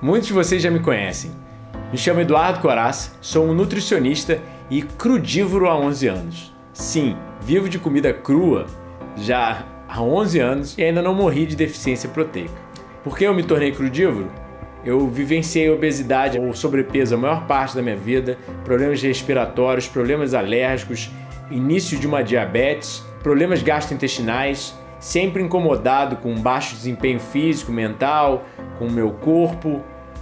Muitos de vocês já me conhecem. Me chamo Eduardo Coraça, sou um nutricionista e crudívoro há 11 anos. Sim, vivo de comida crua já há 11 anos e ainda não morri de deficiência proteica. Por que eu me tornei crudívoro? Eu vivenciei obesidade ou sobrepeso a maior parte da minha vida, problemas respiratórios, problemas alérgicos, início de uma diabetes, problemas gastrointestinais, sempre incomodado com baixo desempenho físico, mental, com o meu corpo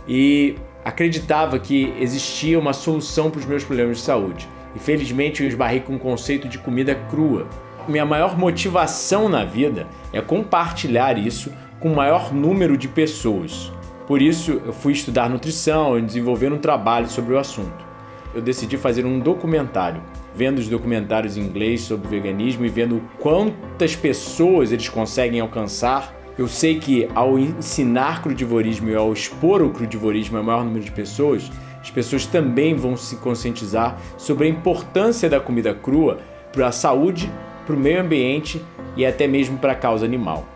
e acreditava que existia uma solução para os meus problemas de saúde. E felizmente eu esbarrei com o conceito de comida crua. Minha maior motivação na vida é compartilhar isso com o maior número de pessoas. Por isso eu fui estudar nutrição e desenvolver um trabalho sobre o assunto. Eu decidi fazer um documentário, vendo os documentários em inglês sobre veganismo e vendo quantas pessoas eles conseguem alcançar. Eu sei que ao ensinar crudivorismo e ao expor o crudivorismo ao maior número de pessoas, as pessoas também vão se conscientizar sobre a importância da comida crua para a saúde, para o meio ambiente e até mesmo para a causa animal.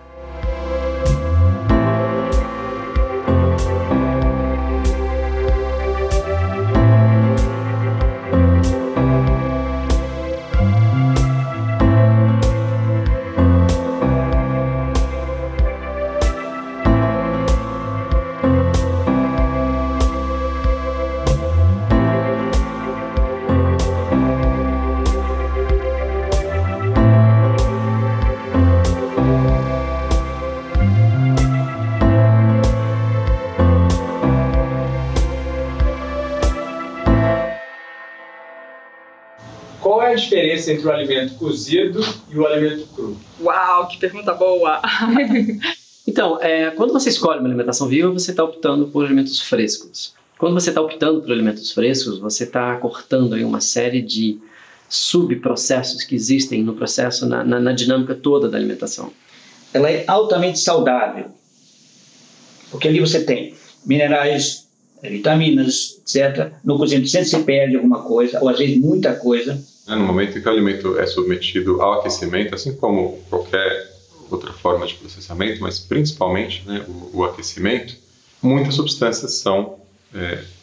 Qual é a diferença entre o alimento cozido e o alimento cru? Uau, que pergunta boa! Então, quando você escolhe uma alimentação viva, você está optando por alimentos frescos. Quando você está optando por alimentos frescos, você está cortando aí uma série de subprocessos que existem no processo, na dinâmica toda da alimentação. Ela é altamente saudável, porque ali você tem minerais, vitaminas, etc. No cozido sempre se perde alguma coisa, ou às vezes muita coisa. No momento em que o alimento é submetido ao aquecimento, assim como qualquer outra forma de processamento, mas principalmente o aquecimento, muitas substâncias são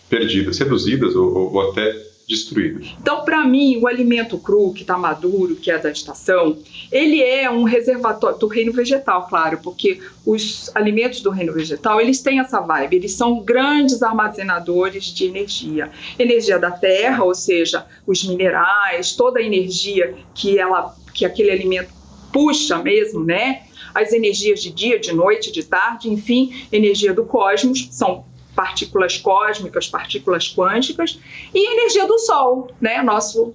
perdidas, reduzidas ou até destruídas. Então, para mim, o alimento cru, que está maduro, que é da estação, ele é um reservatório do reino vegetal, claro, porque os alimentos do reino vegetal, eles têm essa vibe, eles são grandes armazenadores de energia. Energia da terra, ou seja, os minerais, toda a energia que aquele alimento puxa mesmo, né? As energias de dia, de noite, de tarde, enfim, energia do cosmos, são partículas cósmicas, partículas quânticas, e a energia do Sol, né? Nosso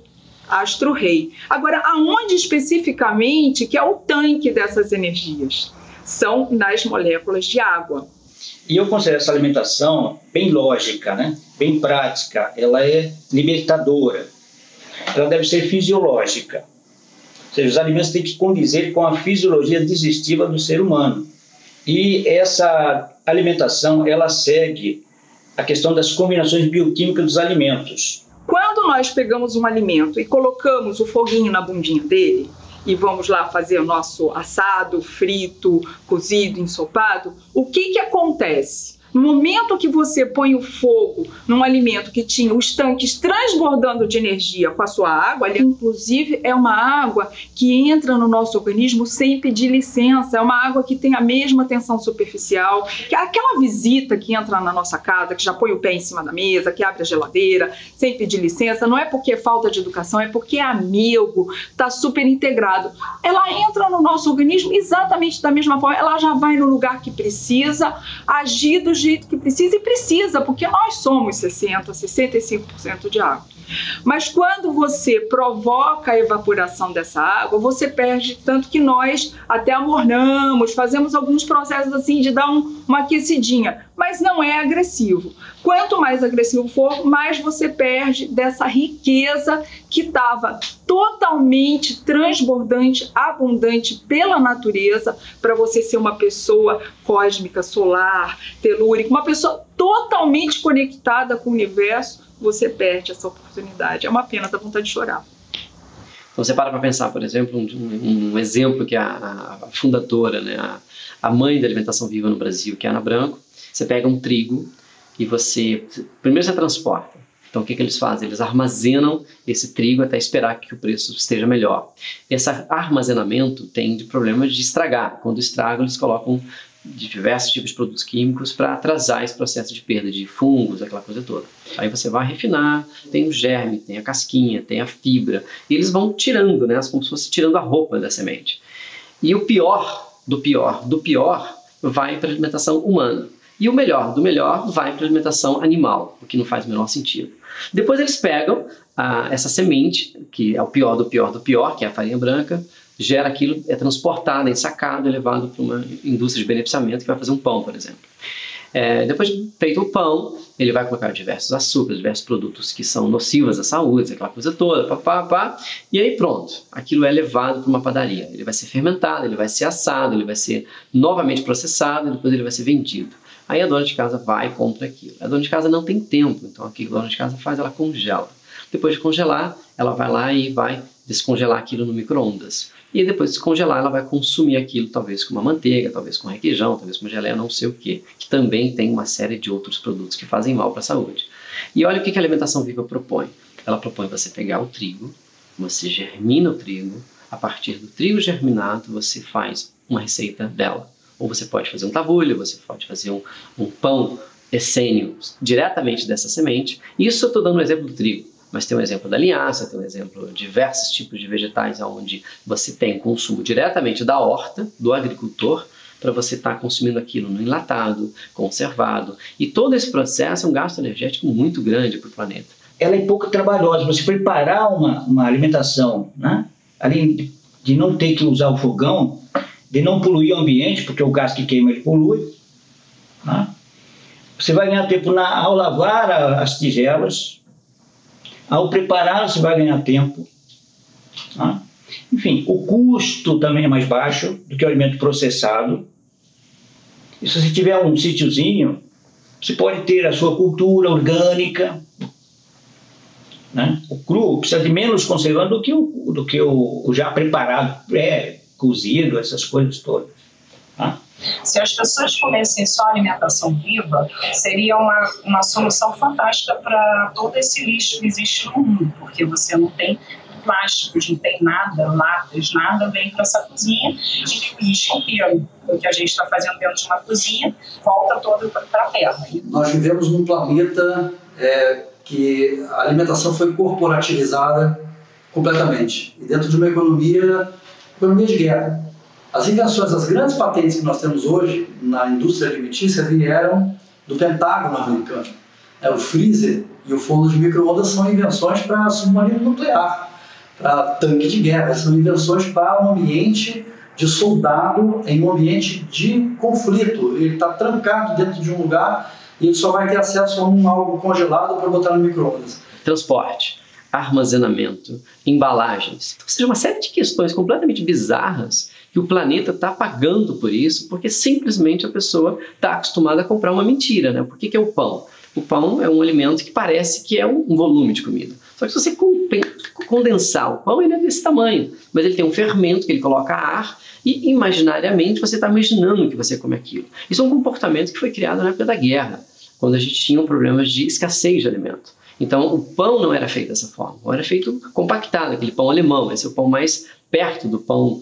astro-rei. Agora, aonde especificamente que é o tanque dessas energias? São nas moléculas de água. E eu considero essa alimentação bem lógica, né? Bem prática, ela é libertadora, ela deve ser fisiológica. Ou seja, os alimentos têm que condizer com a fisiologia digestiva do ser humano. E essa alimentação, ela segue a questão das combinações bioquímicas dos alimentos. Quando nós pegamos um alimento e colocamos o foguinho na bundinha dele, e vamos lá fazer o nosso assado, frito, cozido, ensopado, o que acontece? No momento que você põe o fogo num alimento que tinha os tanques transbordando de energia com a sua água, inclusive é uma água que entra no nosso organismo sem pedir licença, é uma água que tem a mesma tensão superficial, que aquela visita que entra na nossa casa, que já põe o pé em cima da mesa, que abre a geladeira sem pedir licença, não é porque é falta de educação, é porque é amigo, está super integrado. Ela entra no nosso organismo exatamente da mesma forma, ela já vai no lugar que precisa, agir do jeito que precisa, e precisa, porque nós somos 65% de água. Mas quando você provoca a evaporação dessa água, você perde, tanto que nós até amornamos, fazemos alguns processos assim de dar uma aquecidinha, mas não é agressivo. Quanto mais agressivo for, mais você perde dessa riqueza que estava totalmente transbordante, abundante pela natureza, para você ser uma pessoa cósmica, solar, telúrica, uma pessoa totalmente conectada com o universo. Você perde essa oportunidade. É uma pena, dá vontade de chorar. Então você para pensar, por exemplo, um exemplo que a fundadora, né, a mãe da alimentação viva no Brasil, que é a Ana Branco. Você pega um trigo e primeiro você transporta. Então, o que eles fazem? Eles armazenam esse trigo até esperar que o preço esteja melhor. Esse armazenamento tem problemas de estragar. Quando estragam, eles colocam diversos tipos de produtos químicos para atrasar esse processo de perda de fungos, aquela coisa toda. Aí você vai refinar, tem o germe, tem a casquinha, tem a fibra, e eles vão tirando, né, como se fosse tirando a roupa da semente. E o pior do pior vai para a alimentação humana. E o melhor do melhor vai para a alimentação animal, o que não faz o menor sentido. Depois eles pegam essa semente, que é o pior do pior, que é a farinha branca, gera aquilo, é transportado, ensacado, é levado para uma indústria de beneficiamento que vai fazer um pão, por exemplo. Depois de feito o pão, ele vai colocar diversos açúcares, diversos produtos que são nocivos à saúde, aquela coisa toda, e aí pronto, aquilo é levado para uma padaria. Ele vai ser fermentado, ele vai ser assado, ele vai ser novamente processado e depois ele vai ser vendido. Aí a dona de casa vai e compra aquilo. A dona de casa não tem tempo, então o que a dona de casa faz? Ela congela. Depois de congelar, ela vai lá e vai descongelar aquilo no micro-ondas. E depois de descongelar, ela vai consumir aquilo, talvez com uma manteiga, talvez com requeijão, talvez com geleia, não sei o quê, que também tem uma série de outros produtos que fazem mal para a saúde. E olha o que a alimentação viva propõe. Ela propõe você pegar o trigo, você germina o trigo, a partir do trigo germinado você faz uma receita dela. Ou você pode fazer um tabule, você pode fazer um pão essênio diretamente dessa semente. Isso eu estou dando um exemplo do trigo, mas tem um exemplo da linhaça, tem um exemplo de diversos tipos de vegetais onde você tem consumo diretamente da horta, do agricultor, para você estar consumindo aquilo no enlatado, conservado. E todo esse processo é um gasto energético muito grande para o planeta. Ela é pouco trabalhosa. Você preparar uma alimentação, né? Além de não ter que usar o fogão, de não poluir o ambiente, porque o gás que queima ele polui, né? Você vai ganhar tempo ao lavar as tigelas, ao preparar você vai ganhar tempo, né? Enfim, o custo também é mais baixo do que o alimento processado. E se você tiver um sítiozinho, você pode ter a sua cultura orgânica, né? O cru precisa de menos conservante do que o já preparado, cozido, essas coisas todas. Tá? Se as pessoas comessem só alimentação viva, seria uma solução fantástica para todo esse lixo que existe no mundo, porque você não tem plásticos, não tem nada, latas, nada vem para essa cozinha e lixo inteiro. O que a gente está fazendo dentro de uma cozinha volta todo para a terra. Nós vivemos num planeta que a alimentação foi corporativizada completamente. E dentro de uma economia de guerra. As invenções, as grandes patentes que nós temos hoje na indústria alimentícia vieram do Pentágono americano. O freezer e o forno de micro-ondas são invenções para submarino nuclear, para tanque de guerra, são invenções para um ambiente de soldado em um ambiente de conflito. Ele está trancado dentro de um lugar e ele só vai ter acesso a algo congelado para botar no micro-ondas. Transporte, armazenamento, embalagens, ou seja, uma série de questões completamente bizarras que o planeta está pagando por isso, porque simplesmente a pessoa está acostumada a comprar uma mentira, né? Por que é o pão? O pão é um alimento que parece que é um volume de comida. Só que se você condensar o pão, ele é desse tamanho, mas ele tem um fermento que ele coloca ar e imaginariamente você está imaginando que você come aquilo. Isso é um comportamento que foi criado na época da guerra, quando a gente tinha problemas de escassez de alimento. Então o pão não era feito dessa forma, o pão era feito compactado, aquele pão alemão, esse é o pão mais perto do pão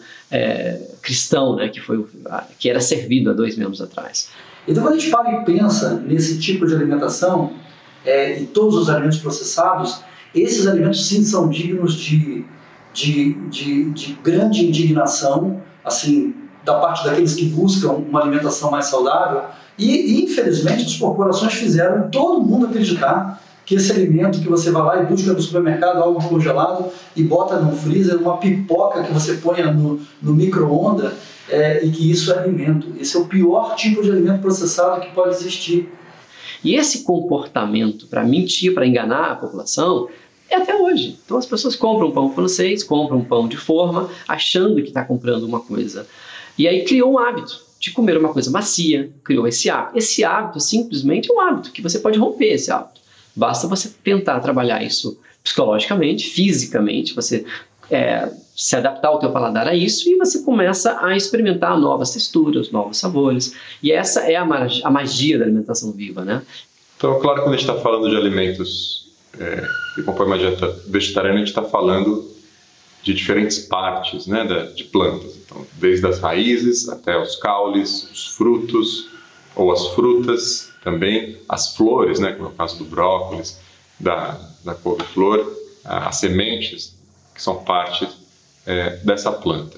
cristão, né, que era servido há 2.000 anos atrás. Então quando a gente para e pensa nesse tipo de alimentação e todos os alimentos processados, esses alimentos sim são dignos de grande indignação, assim, da parte daqueles que buscam uma alimentação mais saudável e infelizmente as corporações fizeram todo mundo acreditar que esse alimento que você vai lá e busca no supermercado algo congelado e bota no freezer, uma pipoca que você põe no micro-ondas e que isso é alimento. Esse é o pior tipo de alimento processado que pode existir. E esse comportamento para mentir, para enganar a população, é até hoje. Então as pessoas compram pão francês, compram pão de forma, achando que está comprando uma coisa. E aí criou um hábito de comer uma coisa macia, criou esse hábito. Esse hábito simplesmente é um hábito que você pode romper esse hábito. Basta você tentar trabalhar isso psicologicamente, fisicamente, você se adaptar ao teu paladar a isso e você começa a experimentar novas texturas, novos sabores. E essa é a magia da alimentação viva, né? Então, claro, quando a gente está falando de alimentos que compõem uma dieta vegetariana, a gente está falando de diferentes partes, né, de plantas. Então, desde as raízes até os caules, os frutos ou as frutas também, as flores, né, como é o caso do brócolis, da couve-flor, as sementes, que são parte dessa planta.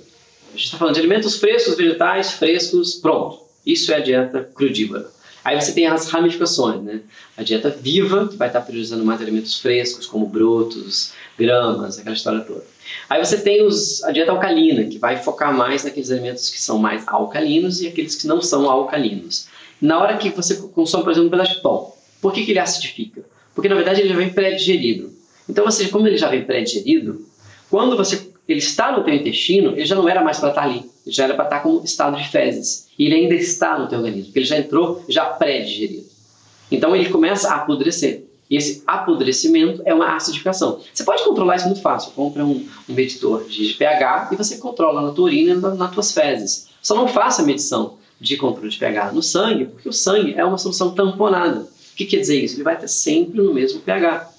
A gente está falando de alimentos frescos, vegetais frescos, pronto. Isso é a dieta crudívora. Aí você tem as ramificações, né? A dieta viva, que vai estar priorizando mais alimentos frescos, como brotos, gramas, aquela história toda. Aí você tem a dieta alcalina, que vai focar mais naqueles alimentos que são mais alcalinos e aqueles que não são alcalinos. Na hora que você consome, por exemplo, um pedaço de pão, por que ele acidifica? Porque, na verdade, ele já vem pré-digerido. Então, como ele já vem pré-digerido, quando ele está no teu intestino, ele já não era mais para estar ali. Ele já era para estar como estado de fezes. E ele ainda está no teu organismo, porque ele já entrou já pré-digerido. Então, ele começa a apodrecer. E esse apodrecimento é uma acidificação. Você pode controlar isso muito fácil. Compra um medidor de pH e você controla na tua urina e nas tuas fezes. Só não faça medição de controle de pH no sangue, porque o sangue é uma solução tamponada. O que quer dizer isso? Ele vai estar sempre no mesmo pH.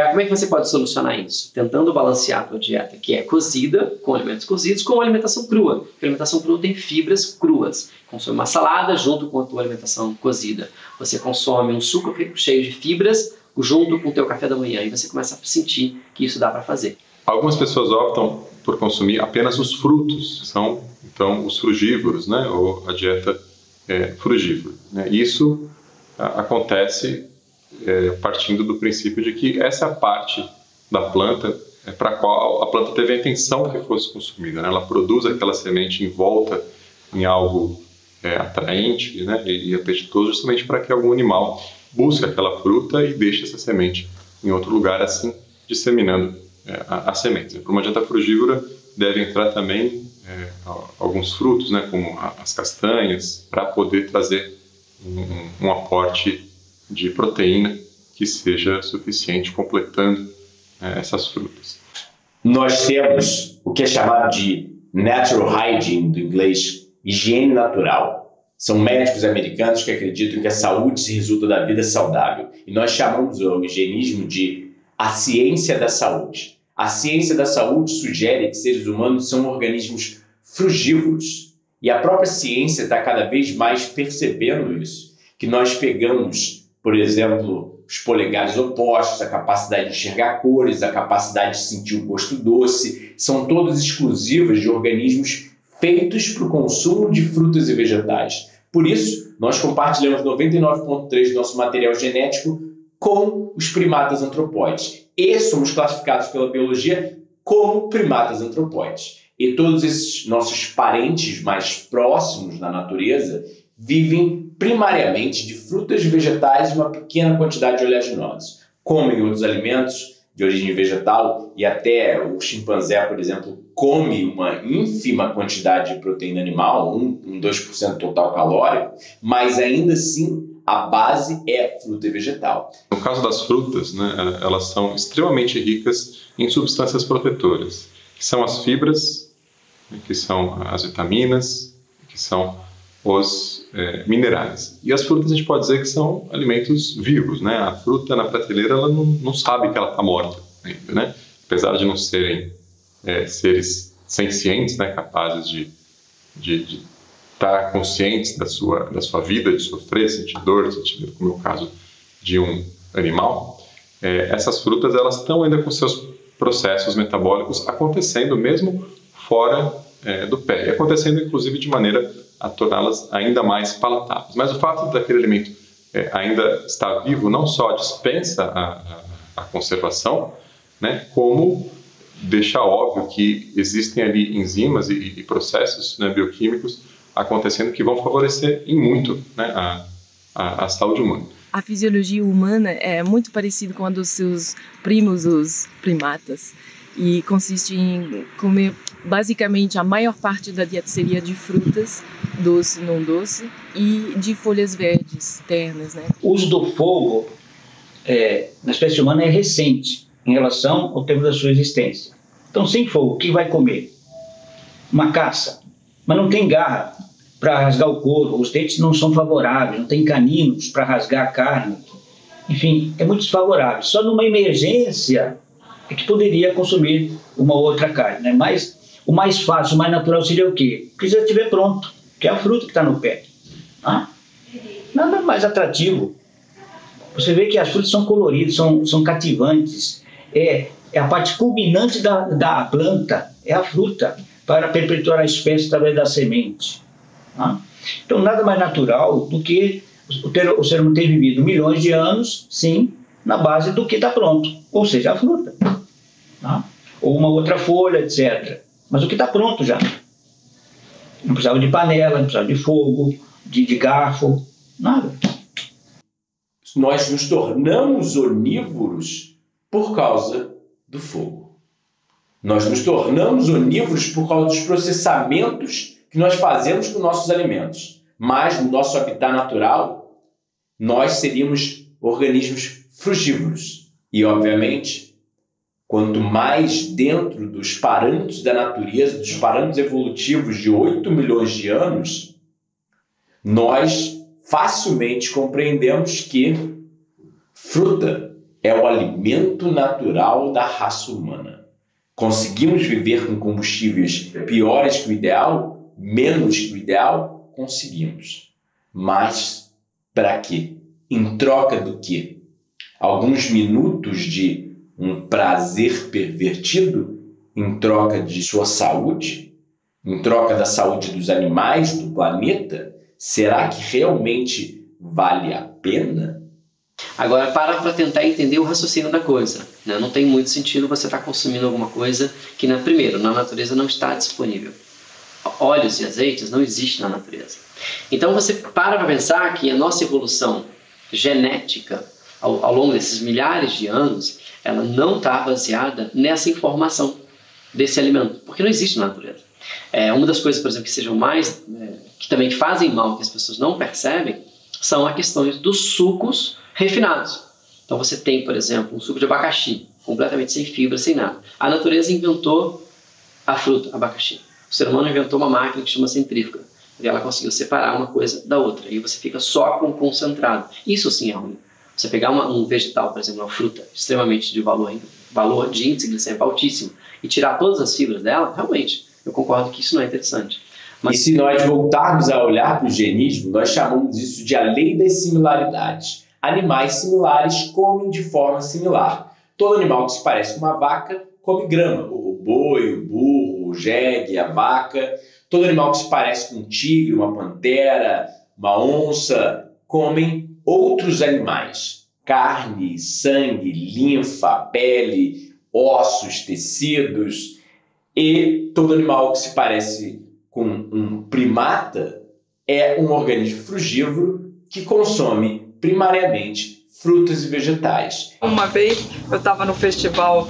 Como é que você pode solucionar isso? Tentando balancear a tua dieta, que é cozida, com alimentos cozidos, com alimentação crua. Porque a alimentação crua tem fibras cruas. Consome uma salada junto com a tua alimentação cozida. Você consome um suco cheio de fibras junto com o teu café da manhã. E você começa a sentir que isso dá para fazer. Algumas pessoas optam por consumir apenas os frutos. São, então, os frugívoros, né? Ou a dieta frugívora. Né? Isso acontece partindo do princípio de que essa parte da planta para a qual a planta teve a intenção que fosse consumida. Né? Ela produz aquela semente envolta em algo atraente, né? E apetitoso, justamente para que algum animal busque aquela fruta e deixe essa semente em outro lugar, assim disseminando as sementes. Para uma dieta frugívora deve entrar também alguns frutos, né? Como as castanhas, para poder trazer um aporte de proteína que seja suficiente, completando essas frutas. Nós temos o que é chamado de natural hygiene, do inglês, higiene natural. São médicos americanos que acreditam que a saúde se resulta da vida saudável. E nós chamamos o higienismo de a ciência da saúde. A ciência da saúde sugere que seres humanos são organismos frugívoros. E a própria ciência está cada vez mais percebendo isso. Que nós pegamos, por exemplo, os polegares opostos, a capacidade de enxergar cores, a capacidade de sentir o gosto doce, são todas exclusivas de organismos feitos para o consumo de frutas e vegetais. Por isso, nós compartilhamos 99,3% do nosso material genético com os primatas antropóides. E somos classificados pela biologia como primatas antropóides. E todos esses nossos parentes mais próximos na natureza vivem primariamente de frutas e vegetais e uma pequena quantidade de oleaginosos. Comem outros alimentos de origem vegetal e até o chimpanzé, por exemplo, come uma ínfima quantidade de proteína animal, 2% total calórico, mas ainda assim a base é fruta e vegetal. No caso das frutas, né, elas são extremamente ricas em substâncias protetoras, que são as fibras, que são as vitaminas, que são os minerais. E as frutas a gente pode dizer que são alimentos vivos, né? A fruta na prateleira ela não sabe que ela está morta ainda, né? Apesar de não serem seres sencientes, né? Capazes de estar conscientes da sua vida, de sofrer, sentir dor, sentir medo, como é o caso de um animal. Essas frutas elas estão ainda com seus processos metabólicos acontecendo mesmo fora do pé, e acontecendo inclusive de maneira a torná-las ainda mais palatáveis. Mas o fato daquele alimento ainda estar vivo não só dispensa a conservação, né, como deixa óbvio que existem ali enzimas e processos, né, bioquímicos acontecendo que vão favorecer em muito, né, a saúde humana. A fisiologia humana é muito parecida com a dos seus primos, os primatas, e consiste em comer basicamente a maior parte da dieta seria de frutas, doce, não doce, e de folhas verdes, ternas, né? O uso do fogo na espécie humana é recente em relação ao tempo da sua existência. Então, sem fogo, o que vai comer? Uma caça, mas não tem garra para rasgar o couro, os dentes não são favoráveis, não tem caninos para rasgar a carne. enfim, é muito desfavorável. Só numa emergência é que poderia consumir uma outra carne, né? Mas o mais fácil, o mais natural seria o quê? Que já estiver pronto, que é a fruta que está no pé. Ah? Nada mais atrativo. Você vê que as frutas são coloridas, são cativantes. É a parte culminante da planta, é a fruta, para perpetuar a espécie através da semente. Ah? Então, nada mais natural do que o ser humano ter vivido milhões de anos, sim, na base do que está pronto, ou seja, a fruta. Ah? Ou uma outra folha, etc. Mas o que está pronto já. Não precisava de panela, não precisava de fogo, de garfo, nada. Nós nos tornamos onívoros por causa do fogo. Nós nos tornamos onívoros por causa dos processamentos que nós fazemos com nossos alimentos. Mas no nosso habitat natural, nós seríamos organismos frugívoros. E, obviamente, quanto mais dentro dos parâmetros da natureza, dos parâmetros evolutivos de 8 milhões de anos, nós facilmente compreendemos que fruta é o alimento natural da raça humana. Conseguimos viver com combustíveis piores que o ideal, menos que o ideal? Conseguimos. Mas para quê? Em troca do quê? Alguns minutos de um prazer pervertido? Em troca de sua saúde? Em troca da saúde dos animais do planeta? Será que realmente vale a pena? Agora, para tentar entender o raciocínio da coisa, né? Não tem muito sentido você estar consumindo alguma coisa que, primeiro, na natureza não está disponível. Óleos e azeites não existem na natureza. Então, você para pensar que a nossa evolução genética, ao longo desses milhares de anos, ela não está baseada nessa informação desse alimento, porque não existe na natureza. Uma das coisas, por exemplo, que sejam mais, que também fazem mal, que as pessoas não percebem, são as questões dos sucos refinados. Então você tem, por exemplo, um suco de abacaxi, completamente sem fibra, sem nada. A natureza inventou a fruta, abacaxi. O ser humano inventou uma máquina que chama centrífuga, e ela conseguiu separar uma coisa da outra, e você fica só com o concentrado. Isso sim é ruim. Você pegar um vegetal, por exemplo, uma fruta extremamente de valor de índice glicêmico altíssimo, e tirar todas as fibras dela, realmente, eu concordo que isso não é interessante. Mas se nós voltarmos a olhar para o genismo, nós chamamos isso de a lei das similaridades. Animais similares comem de forma similar. Todo animal que se parece com uma vaca come grama. O boi, o burro, o jegue, a vaca. Todo animal que se parece com um tigre, uma pantera, uma onça, comem outros animais. Carne, sangue, linfa, pele, ossos, tecidos. E todo animal que se parece com um primata é um organismo frugívoro que consome primariamente frutas e vegetais. Uma vez eu estava no festival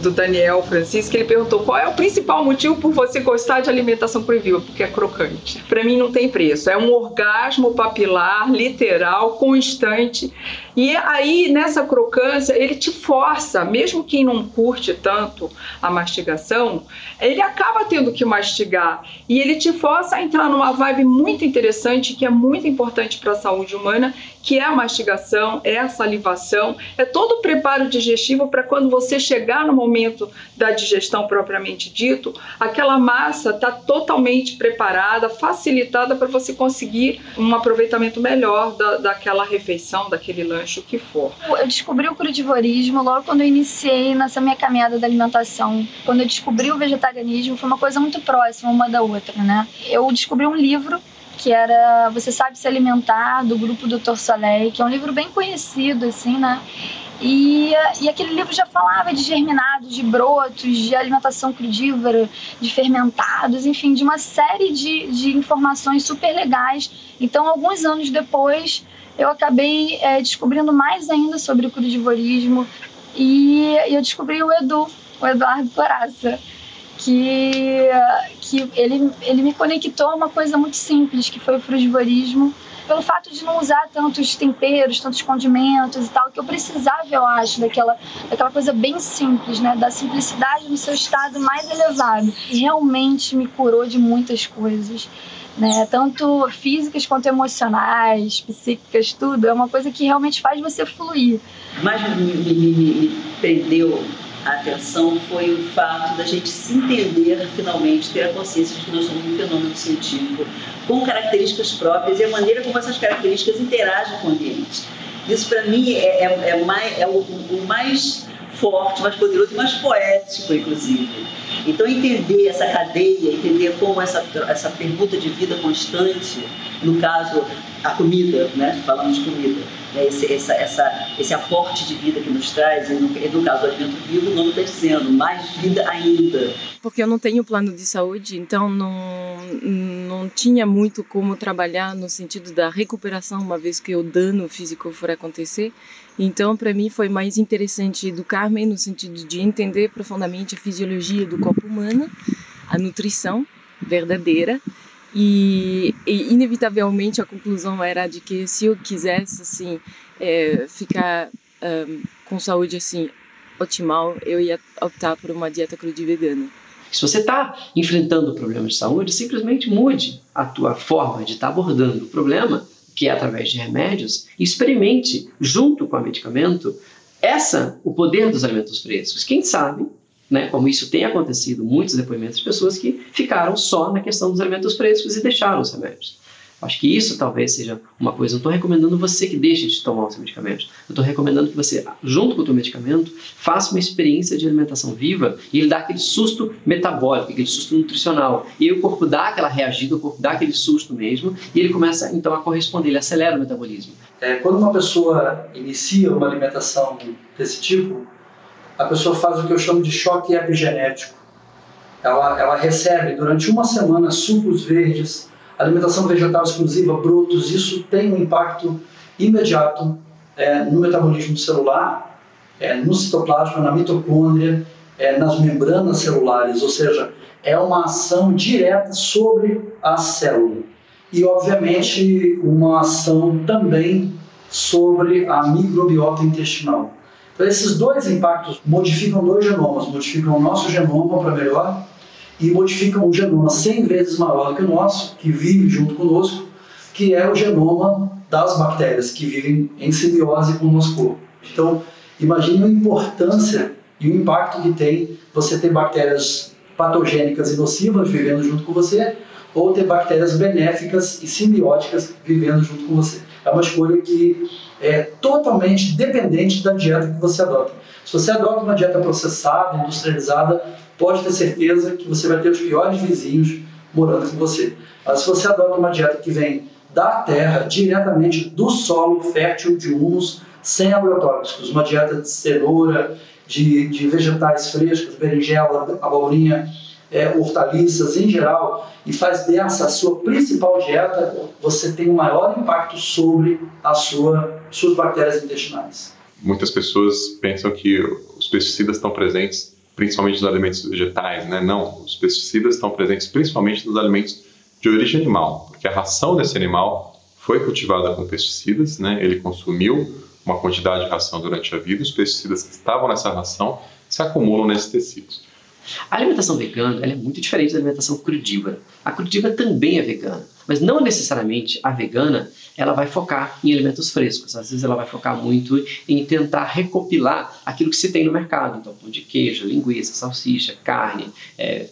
do Daniel Francisco, ele perguntou qual é o principal motivo por você gostar de alimentação proibida, porque é crocante. Para mim não tem preço, é um orgasmo papilar, literal, constante. E aí nessa crocância ele te força, mesmo quem não curte tanto a mastigação, ele acaba tendo que mastigar e ele te força a entrar numa vibe muito interessante, que é muito importante para a saúde humana, que é a mastigação, é a salivação, é todo o preparo digestivo para quando você chegar no momento da digestão propriamente dito, aquela massa está totalmente preparada, facilitada para você conseguir um aproveitamento melhor daquela refeição, daquele lanche, o que for. Eu descobri o crudivorismo logo quando eu iniciei nessa minha caminhada da alimentação. Quando eu descobri o vegetarianismo, foi uma coisa muito próxima uma da outra, né? Eu descobri um livro que era Você Sabe Se Alimentar, do grupo Dr. Soleil, que é um livro bem conhecido, assim, né? E aquele livro já falava de germinados, de brotos, de alimentação crudívora, de fermentados, enfim, de uma série de informações super legais. Então, alguns anos depois, eu acabei descobrindo mais ainda sobre o crudivorismo e eu descobri o Eduardo Corazza, que ele me conectou a uma coisa muito simples, que foi o crudivorismo, pelo fato de não usar tantos temperos, tantos condimentos e tal, que eu precisava, eu acho, daquela coisa bem simples, né? Da simplicidade no seu estado mais elevado. E realmente me curou de muitas coisas. né? Tanto físicas quanto emocionais, psíquicas, tudo. É uma coisa que realmente faz você fluir. Mas me prendeu a atenção foi o fato da gente se entender, finalmente, ter a consciência de que nós somos um fenômeno científico com características próprias e a maneira como essas características interagem com o ambiente. Isso, para mim, é o mais forte, mais poderoso e mais poético, inclusive. Então, entender essa cadeia, entender como essa pergunta de vida constante, no caso, a comida, né? Falamos de comida, né? Esse aporte de vida que nos traz, e no caso, o alimento vivo, o nome está dizendo, mais vida ainda. Porque eu não tenho plano de saúde, então não tinha muito como trabalhar no sentido da recuperação, uma vez que o dano físico for acontecer. Então, para mim, foi mais interessante educar-me no sentido de entender profundamente a fisiologia do corpo humano, a nutrição verdadeira, e inevitavelmente a conclusão era de que se eu quisesse assim ficar com saúde assim otimal, eu ia optar por uma dieta crudivegana. Se você está enfrentando problemas de saúde, simplesmente mude a tua forma de estar abordando o problema, que é através de remédios, e experimente, junto com o medicamento, o poder dos alimentos frescos. Quem sabe, né, como isso tem acontecido, muitos depoimentos de pessoas que ficaram só na questão dos alimentos frescos e deixaram os remédios. Acho que isso talvez seja uma coisa. Eu não estou recomendando você que deixe de tomar os medicamentos. Eu estou recomendando que você, junto com o teu medicamento, faça uma experiência de alimentação viva e ele dá aquele susto metabólico, aquele susto nutricional. E aí o corpo dá aquela reagida, o corpo dá aquele susto mesmo e ele começa então a corresponder, ele acelera o metabolismo. Quando uma pessoa inicia uma alimentação desse tipo, a pessoa faz o que eu chamo de choque epigenético. Ela recebe durante uma semana sucos verdes, alimentação vegetal exclusiva, brotos. Isso tem um impacto imediato no metabolismo celular, no citoplasma, na mitocôndria, nas membranas celulares, ou seja, é uma ação direta sobre a célula. E, obviamente, uma ação também sobre a microbiota intestinal. Então, esses dois impactos modificam dois genomas, modificam o nosso genoma para melhor e modificam um genoma 100 vezes maior do que o nosso, que vive junto conosco, que é o genoma das bactérias, que vivem em simbiose com o nosso corpo. Então, imagine a importância e o impacto que tem você ter bactérias patogênicas e nocivas vivendo junto com você, ou ter bactérias benéficas e simbióticas vivendo junto com você. É uma escolha que é totalmente dependente da dieta que você adota. Se você adota uma dieta processada, industrializada, pode ter certeza que você vai ter os piores vizinhos morando com você. Mas se você adota uma dieta que vem da terra, diretamente do solo fértil de humus, sem agrotóxicos, uma dieta de cenoura, de vegetais frescos, berinjela, abobrinha, hortaliças em geral, e faz dessa a sua principal dieta, você tem um maior impacto sobre as suas bactérias intestinais. Muitas pessoas pensam que os pesticidas estão presentes principalmente nos alimentos vegetais, né? Não, os pesticidas estão presentes principalmente nos alimentos de origem animal, porque a ração desse animal foi cultivada com pesticidas, né? Ele consumiu uma quantidade de ração durante a vida, os pesticidas que estavam nessa ração se acumulam nesses tecidos. A alimentação vegana é muito diferente da alimentação crudívora. A crudívora também é vegana, mas não necessariamente a vegana ela vai focar em alimentos frescos. Às vezes ela vai focar muito em tentar recopilar aquilo que se tem no mercado. Então, pão de queijo, linguiça, salsicha, carne,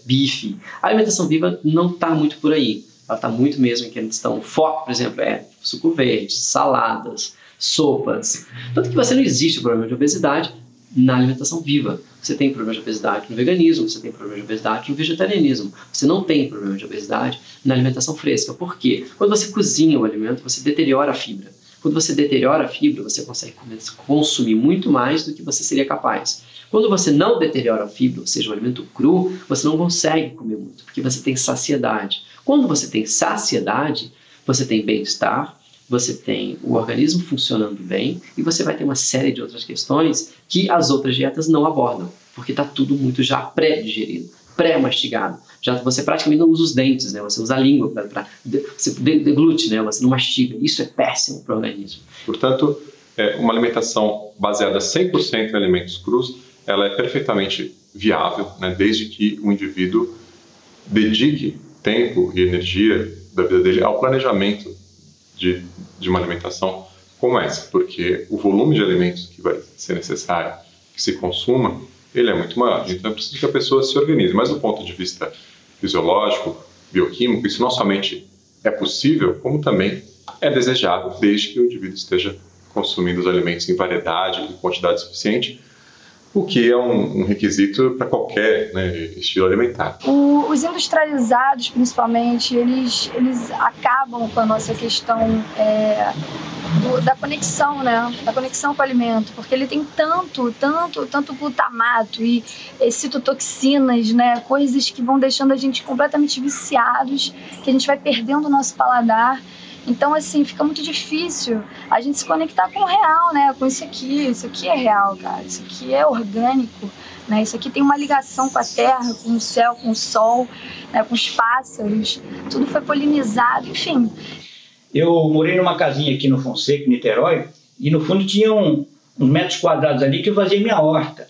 bife. A alimentação viva não está muito por aí. Ela está muito mesmo em questão, o foco, por exemplo, suco verde, saladas, sopas. Tanto que você não existe o problema de obesidade na alimentação viva. Você tem problema de obesidade no veganismo, você tem problema de obesidade no vegetarianismo. Você não tem problema de obesidade na alimentação fresca. Por quê? Quando você cozinha o alimento, você deteriora a fibra. Quando você deteriora a fibra, você consegue consumir muito mais do que você seria capaz. Quando você não deteriora a fibra, ou seja, o alimento cru, você não consegue comer muito, porque você tem saciedade. Quando você tem saciedade, você tem bem-estar, você tem o organismo funcionando bem e você vai ter uma série de outras questões que as outras dietas não abordam, porque está tudo muito já pré-digerido, pré-mastigado. Já você praticamente não usa os dentes, né? Você usa a língua, você deglute, né? Você não mastiga. Isso é péssimo para o organismo. Portanto, uma alimentação baseada 100% em alimentos crus, ela é perfeitamente viável, né? Desde que o indivíduo dedique tempo e energia da vida dele ao planejamento de uma alimentação como essa, porque o volume de alimentos que vai ser necessário que se consuma, ele é muito maior. Então é preciso que a pessoa se organize. Mas do ponto de vista fisiológico, bioquímico, isso não somente é possível, como também é desejável, desde que o indivíduo esteja consumindo os alimentos em variedade e quantidade suficiente, o que é um requisito para qualquer, né, estilo alimentar. Os industrializados, principalmente, eles acabam com a nossa questão da conexão, né? Da conexão com o alimento, porque ele tem tanto glutamato e citotoxinas, né? Coisas que vão deixando a gente completamente viciados, que a gente vai perdendo o nosso paladar. Então, assim, fica muito difícil a gente se conectar com o real, né? Com isso aqui é real, cara. Isso aqui é orgânico, né? Isso aqui tem uma ligação com a terra, com o céu, com o sol, né? Com os pássaros. Tudo foi polinizado, enfim. Eu morei numa casinha aqui no Fonseca, em Niterói, e no fundo tinha uns metros quadrados ali que eu fazia minha horta.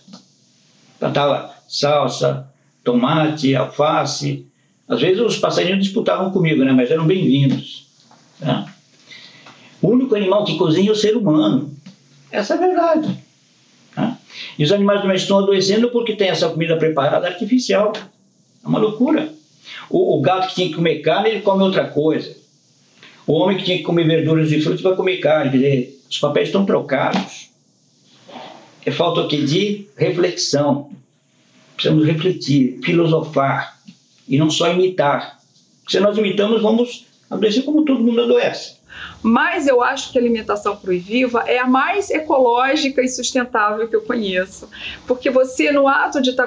Plantava salsa, tomate, alface. Às vezes os passarinhos disputavam comigo, né? Mas eram bem-vindos. Tá? O único animal que cozinha é o ser humano. Essa é a verdade. Tá? E os animais domésticos estão adoecendo porque tem essa comida preparada artificial. É uma loucura. O gato que tinha que comer carne, ele come outra coisa. O homem que tinha que comer verduras e frutas vai comer carne. Quer dizer, os papéis estão trocados. É falta aqui de reflexão. Precisamos refletir, filosofar e não só imitar. Se nós imitamos, vamos adoecer como todo mundo adoece. Mas eu acho que a alimentação crua e viva é a mais ecológica e sustentável que eu conheço. Porque você, no ato de tá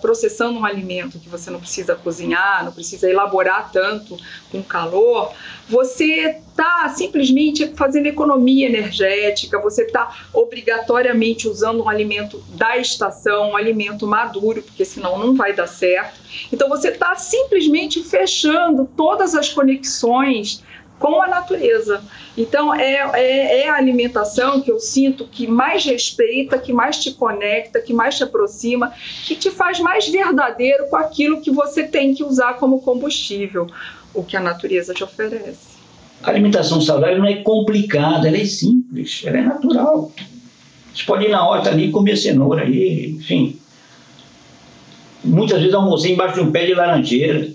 processando um alimento que você não precisa cozinhar, não precisa elaborar tanto com calor, você está simplesmente fazendo economia energética, você está obrigatoriamente usando um alimento da estação, um alimento maduro, porque senão não vai dar certo. Então você está simplesmente fechando todas as conexões com a natureza. Então é a alimentação que eu sinto que mais respeita, que mais te conecta, que mais te aproxima, que te faz mais verdadeiro com aquilo que você tem que usar como combustível, o que a natureza te oferece. A alimentação saudável não é complicada, ela é simples, ela é natural. Você pode ir na horta ali e comer cenoura aí, enfim. Muitas vezes almocei embaixo de um pé de laranjeira.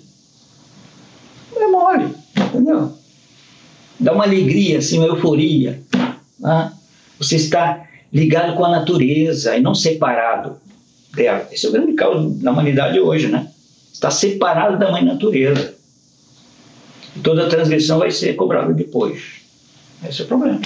Não é mole, entendeu? Dá uma alegria, assim, uma euforia. Né? Você está ligado com a natureza e não separado dela. Esse é o grande caos da humanidade hoje, né? Está separado da mãe natureza. E toda transgressão vai ser cobrada depois. Esse é o problema.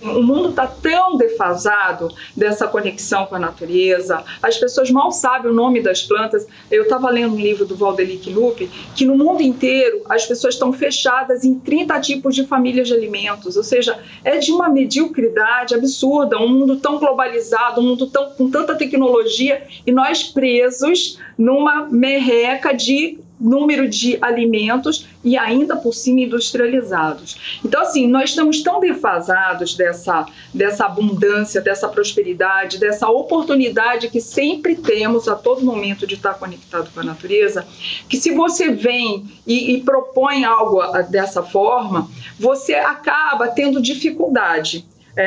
O mundo está tão defasado dessa conexão com a natureza, as pessoas mal sabem o nome das plantas. Eu estava lendo um livro do Valdelic Lupe, que no mundo inteiro as pessoas estão fechadas em 30 tipos de famílias de alimentos, ou seja, é de uma mediocridade absurda, um mundo tão globalizado, um mundo com tanta tecnologia, e nós presos numa merreca de número de alimentos e ainda por cima industrializados. Então, assim, nós estamos tão defasados dessa abundância, dessa prosperidade, dessa oportunidade que sempre temos a todo momento de estar conectado com a natureza, que se você vem e propõe algo dessa forma, você acaba tendo dificuldade.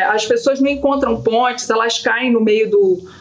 As pessoas não encontram pontes, elas caem no meio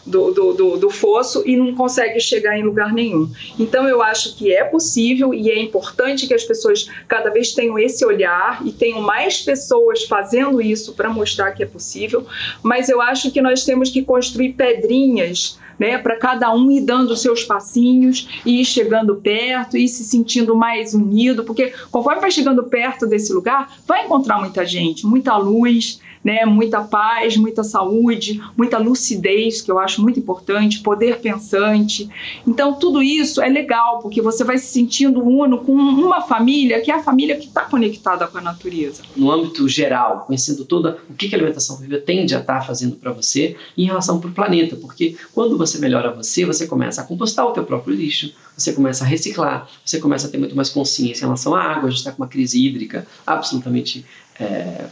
do fosso e não conseguem chegar em lugar nenhum. Então eu acho que é possível e é importante que as pessoas cada vez tenham esse olhar e tenham mais pessoas fazendo isso para mostrar que é possível, mas eu acho que nós temos que construir pedrinhas, né, para cada um ir dando os seus passinhos e ir chegando perto e se sentindo mais unido, porque conforme vai chegando perto desse lugar, vai encontrar muita gente, muita luz, né, muita paz, muita saúde, muita lucidez, que eu acho muito importante, poder pensante. Então tudo isso é legal, porque você vai se sentindo uno com uma família, que é a família que está conectada com a natureza. No âmbito geral, conhecendo toda o que a alimentação viva tende a estar fazendo para você em relação para o planeta, porque quando você melhora você começa a compostar o teu próprio lixo, você começa a reciclar, você começa a ter muito mais consciência em relação à água. A gente está com uma crise hídrica absolutamente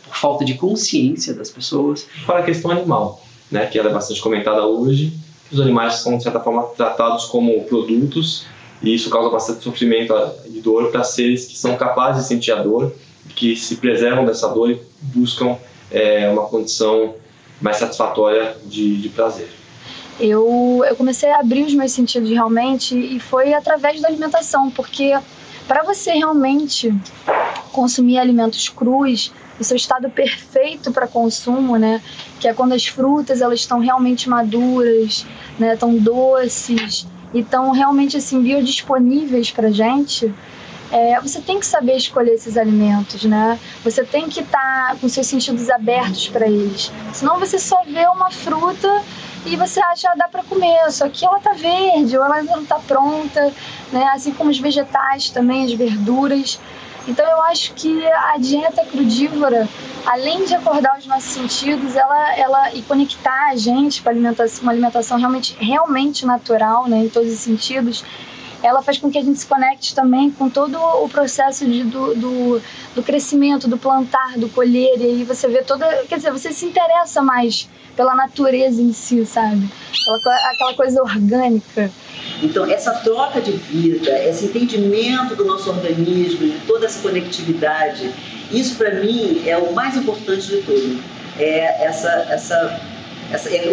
por falta de consciência das pessoas. Para a questão animal, né, que ela é bastante comentada hoje, os animais são, de certa forma, tratados como produtos e isso causa bastante sofrimento e dor para seres que são capazes de sentir a dor, que se preservam dessa dor e buscam uma condição mais satisfatória de prazer. Eu comecei a abrir os meus sentidos realmente e foi através da alimentação, porque para você realmente consumir alimentos crus, o seu estado perfeito para consumo, né, que é quando as frutas elas estão realmente maduras, né, estão doces e estão realmente assim biodisponíveis para gente, você tem que saber escolher esses alimentos, né? Você tem que estar com seus sentidos abertos para eles. Senão você só vê uma fruta e você acha, dá para comer, só que ela tá verde ou ela ainda não tá pronta, né? Assim como os vegetais também, as verduras. Então eu acho que a dieta crudívora, além de acordar os nossos sentidos, ela e conectar a gente com uma alimentação realmente natural, né, em todos os sentidos, ela faz com que a gente se conecte também com todo o processo do crescimento, do plantar, do colher, e aí você vê quer dizer, você se interessa mais pela natureza em si, sabe? Aquela coisa orgânica. Então, essa troca de vida, esse entendimento do nosso organismo, de toda essa conectividade, isso para mim é o mais importante de tudo. É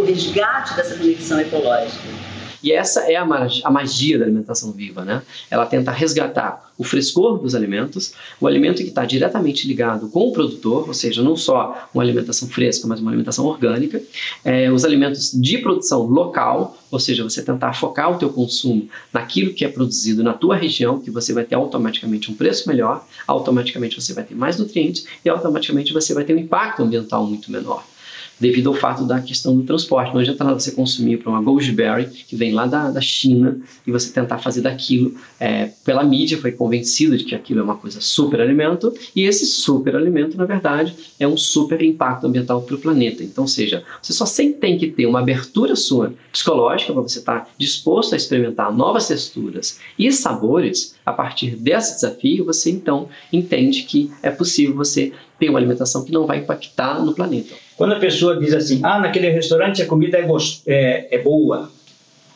o resgate dessa conexão ecológica. E essa é a magia da alimentação viva, né? Ela tenta resgatar o frescor dos alimentos, o alimento que está diretamente ligado com o produtor, ou seja, não só uma alimentação fresca, mas uma alimentação orgânica, os alimentos de produção local, ou seja, você tentar focar o teu consumo naquilo que é produzido na tua região, que você vai ter automaticamente um preço melhor, automaticamente você vai ter mais nutrientes e automaticamente você vai ter um impacto ambiental muito menor, devido ao fato da questão do transporte. Não adianta nada você consumir para uma Goji-Berry, que vem lá da China, e você tentar fazer daquilo, pela mídia foi convencido de que aquilo é uma coisa super alimento, e esse super alimento, na verdade, é um super impacto ambiental para o planeta. Então, ou seja, você só sempre tem que ter uma abertura sua psicológica para você estar disposto a experimentar novas texturas e sabores. A partir desse desafio, você então entende que é possível você ter uma alimentação que não vai impactar no planeta. Quando a pessoa diz assim, naquele restaurante a comida é boa.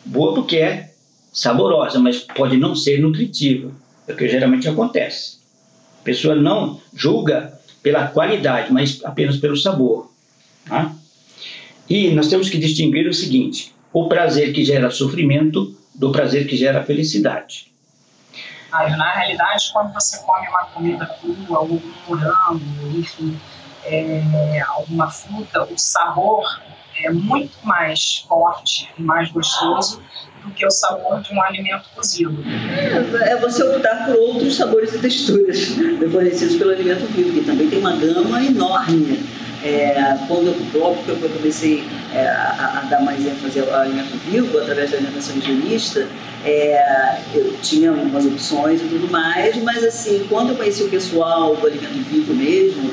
Boa porque é saborosa, mas pode não ser nutritiva. É o que geralmente acontece. A pessoa não julga pela qualidade, mas apenas pelo sabor. Tá? E nós temos que distinguir o seguinte, o prazer que gera sofrimento do prazer que gera felicidade. Na realidade, quando você come uma comida crua, ou um morango, enfim, alguma fruta, o sabor é muito mais forte e mais gostoso do que o sabor de um alimento cozido. É você optar por outros sabores e texturas fornecidos pelo alimento vivo, que também tem uma gama enorme. Quando eu comecei a dar mais ênfase ao alimento vivo, através da alimentação higienista, eu tinha umas opções e tudo mais, mas assim, quando eu conheci o pessoal do alimento vivo mesmo,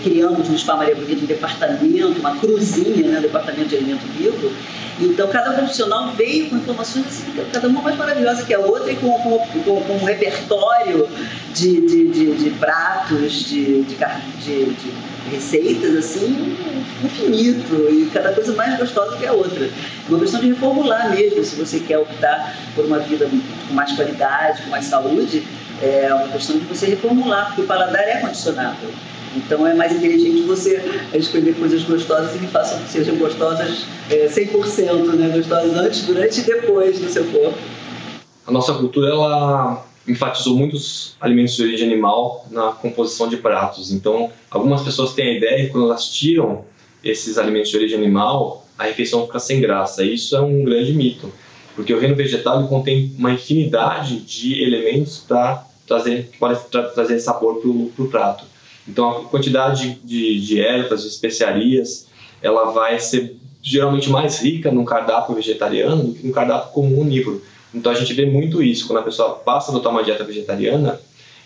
criamos no Spa Maria Bonita um departamento, uma cruzinha, né, departamento de alimento vivo. Então, cada profissional veio com informações, assim, cada uma mais maravilhosa que a outra, e com um repertório de pratos, de receitas, assim, infinito, e cada coisa mais gostosa que a outra. Uma questão de reformular mesmo, se você quer optar por uma vida com mais qualidade, com mais saúde, é uma questão de você reformular, porque o paladar é condicionável. Então é mais inteligente você escolher coisas gostosas e que façam que sejam gostosas 100%, né? Gostosas antes, durante e depois do seu corpo. A nossa cultura, ela enfatizou muitos alimentos de origem animal na composição de pratos. Então, algumas pessoas têm a ideia que quando elas tiram esses alimentos de origem animal, a refeição fica sem graça. Isso é um grande mito, porque o reino vegetal contém uma infinidade de elementos que podem trazer sabor para o prato. Então, a quantidade de ervas, de especiarias, ela vai ser geralmente mais rica no cardápio vegetariano do que no cardápio comum onívoro. Então, a gente vê muito isso. Quando a pessoa passa a adotar uma dieta vegetariana,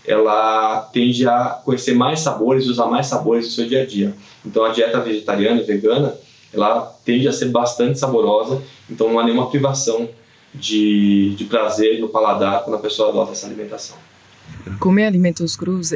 ela tende a conhecer mais sabores, usar mais sabores no seu dia a dia. Então, a dieta vegetariana e vegana, ela tende a ser bastante saborosa, então não há nenhuma privação de prazer no paladar quando a pessoa adota essa alimentação. Comer alimentos crus,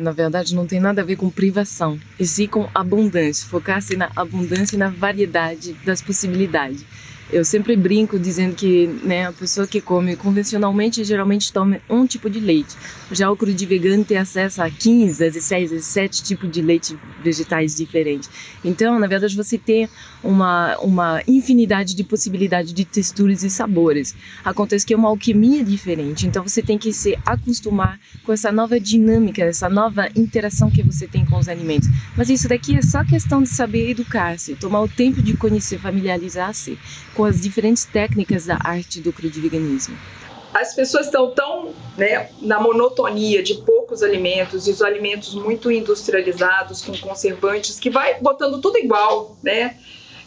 na verdade, não tem nada a ver com privação, e sim com abundância, focar-se na abundância e na variedade das possibilidades. Eu sempre brinco dizendo que, né, a pessoa que come convencionalmente geralmente toma um tipo de leite. Já o cru vegano tem acesso a 15, 16, 17 tipos de leite vegetais diferentes. Então, na verdade, você tem uma infinidade de possibilidades de texturas e sabores. Acontece que é uma alquimia diferente, então você tem que se acostumar com essa nova dinâmica, essa nova interação que você tem com os alimentos. Mas isso daqui é só questão de saber educar-se, tomar o tempo de conhecer, familiarizar-se com as diferentes técnicas da arte do crudiveganismo. As pessoas estão tão, né, na monotonia de poucos alimentos e os alimentos muito industrializados com conservantes que vai botando tudo igual, né?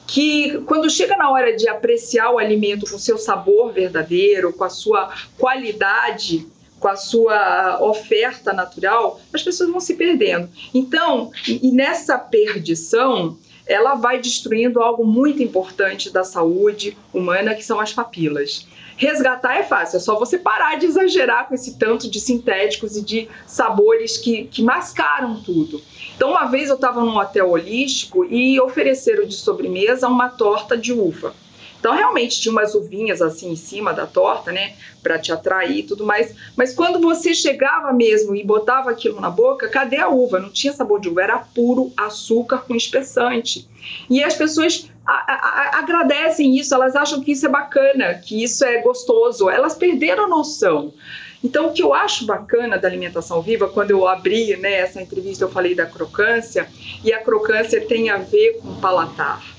Que quando chega na hora de apreciar o alimento com seu sabor verdadeiro, com a sua qualidade, com a sua oferta natural, as pessoas vão se perdendo. Então, e nessa perdição, ela vai destruindo algo muito importante da saúde humana, que são as papilas. Resgatar é fácil, é só você parar de exagerar com esse tanto de sintéticos e de sabores que mascaram tudo. Então, uma vez eu estava num hotel holístico e ofereceram de sobremesa uma torta de uva. Então, realmente tinha umas uvinhas assim em cima da torta, né, para te atrair e tudo mais. Mas quando você chegava mesmo e botava aquilo na boca, cadê a uva? Não tinha sabor de uva, era puro açúcar com espessante. E as pessoas agradecem isso, elas acham que isso é bacana, que isso é gostoso. Elas perderam a noção. Então, o que eu acho bacana da alimentação viva, quando eu abri, né, essa entrevista, eu falei da crocância, e a crocância tem a ver com palatar.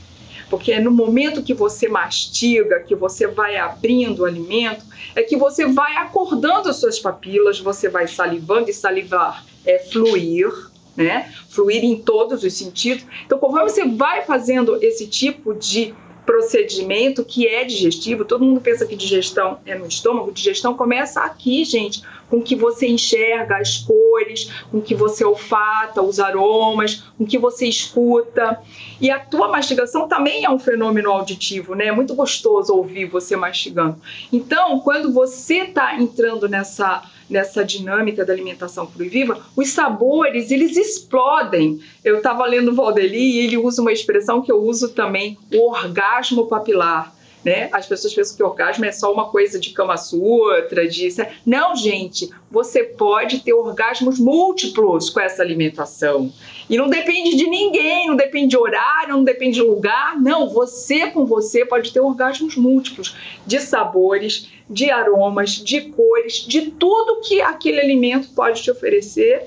Porque é no momento que você mastiga, que você vai abrindo o alimento, é que você vai acordando as suas papilas, você vai salivando, e salivar é fluir, né? Fluir em todos os sentidos. Então, conforme você vai fazendo esse tipo de procedimento que é digestivo, todo mundo pensa que digestão é no estômago, digestão começa aqui, gente, com que você enxerga as cores, com que você olfata os aromas, com que você escuta. E a tua mastigação também é um fenômeno auditivo, né? É muito gostoso ouvir você mastigando. Então, quando você está entrando nessa dinâmica da alimentação crua e viva, os sabores, eles explodem. Eu estava lendo o Valdeli e ele usa uma expressão que eu uso também, o orgasmo papilar. Né? As pessoas pensam que orgasmo é só uma coisa de Kama Sutra, Não, gente, você pode ter orgasmos múltiplos com essa alimentação. E não depende de ninguém, não depende de horário, não depende de lugar. Não, você com você pode ter orgasmos múltiplos de sabores, de aromas, de cores, de tudo que aquele alimento pode te oferecer.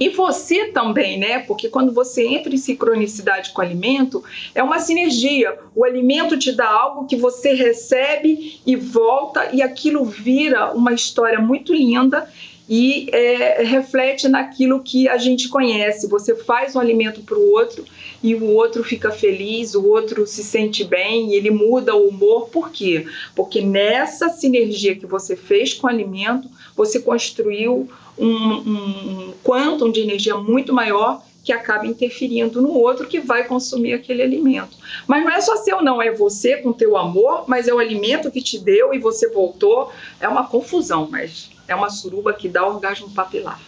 E você também, né? Porque quando você entra em sincronicidade com o alimento, é uma sinergia. O alimento te dá algo que você recebe e volta, e aquilo vira uma história muito linda e reflete naquilo que a gente conhece. Você faz um alimento para o outro e o outro fica feliz, o outro se sente bem e ele muda o humor. Por quê? Porque nessa sinergia que você fez com o alimento, você construiu um quantum de energia muito maior que acaba interferindo no outro que vai consumir aquele alimento. Mas não é só seu não, é você com teu amor, mas é o alimento que te deu e você voltou. É uma confusão, mas é uma suruba que dá orgasmo papilar.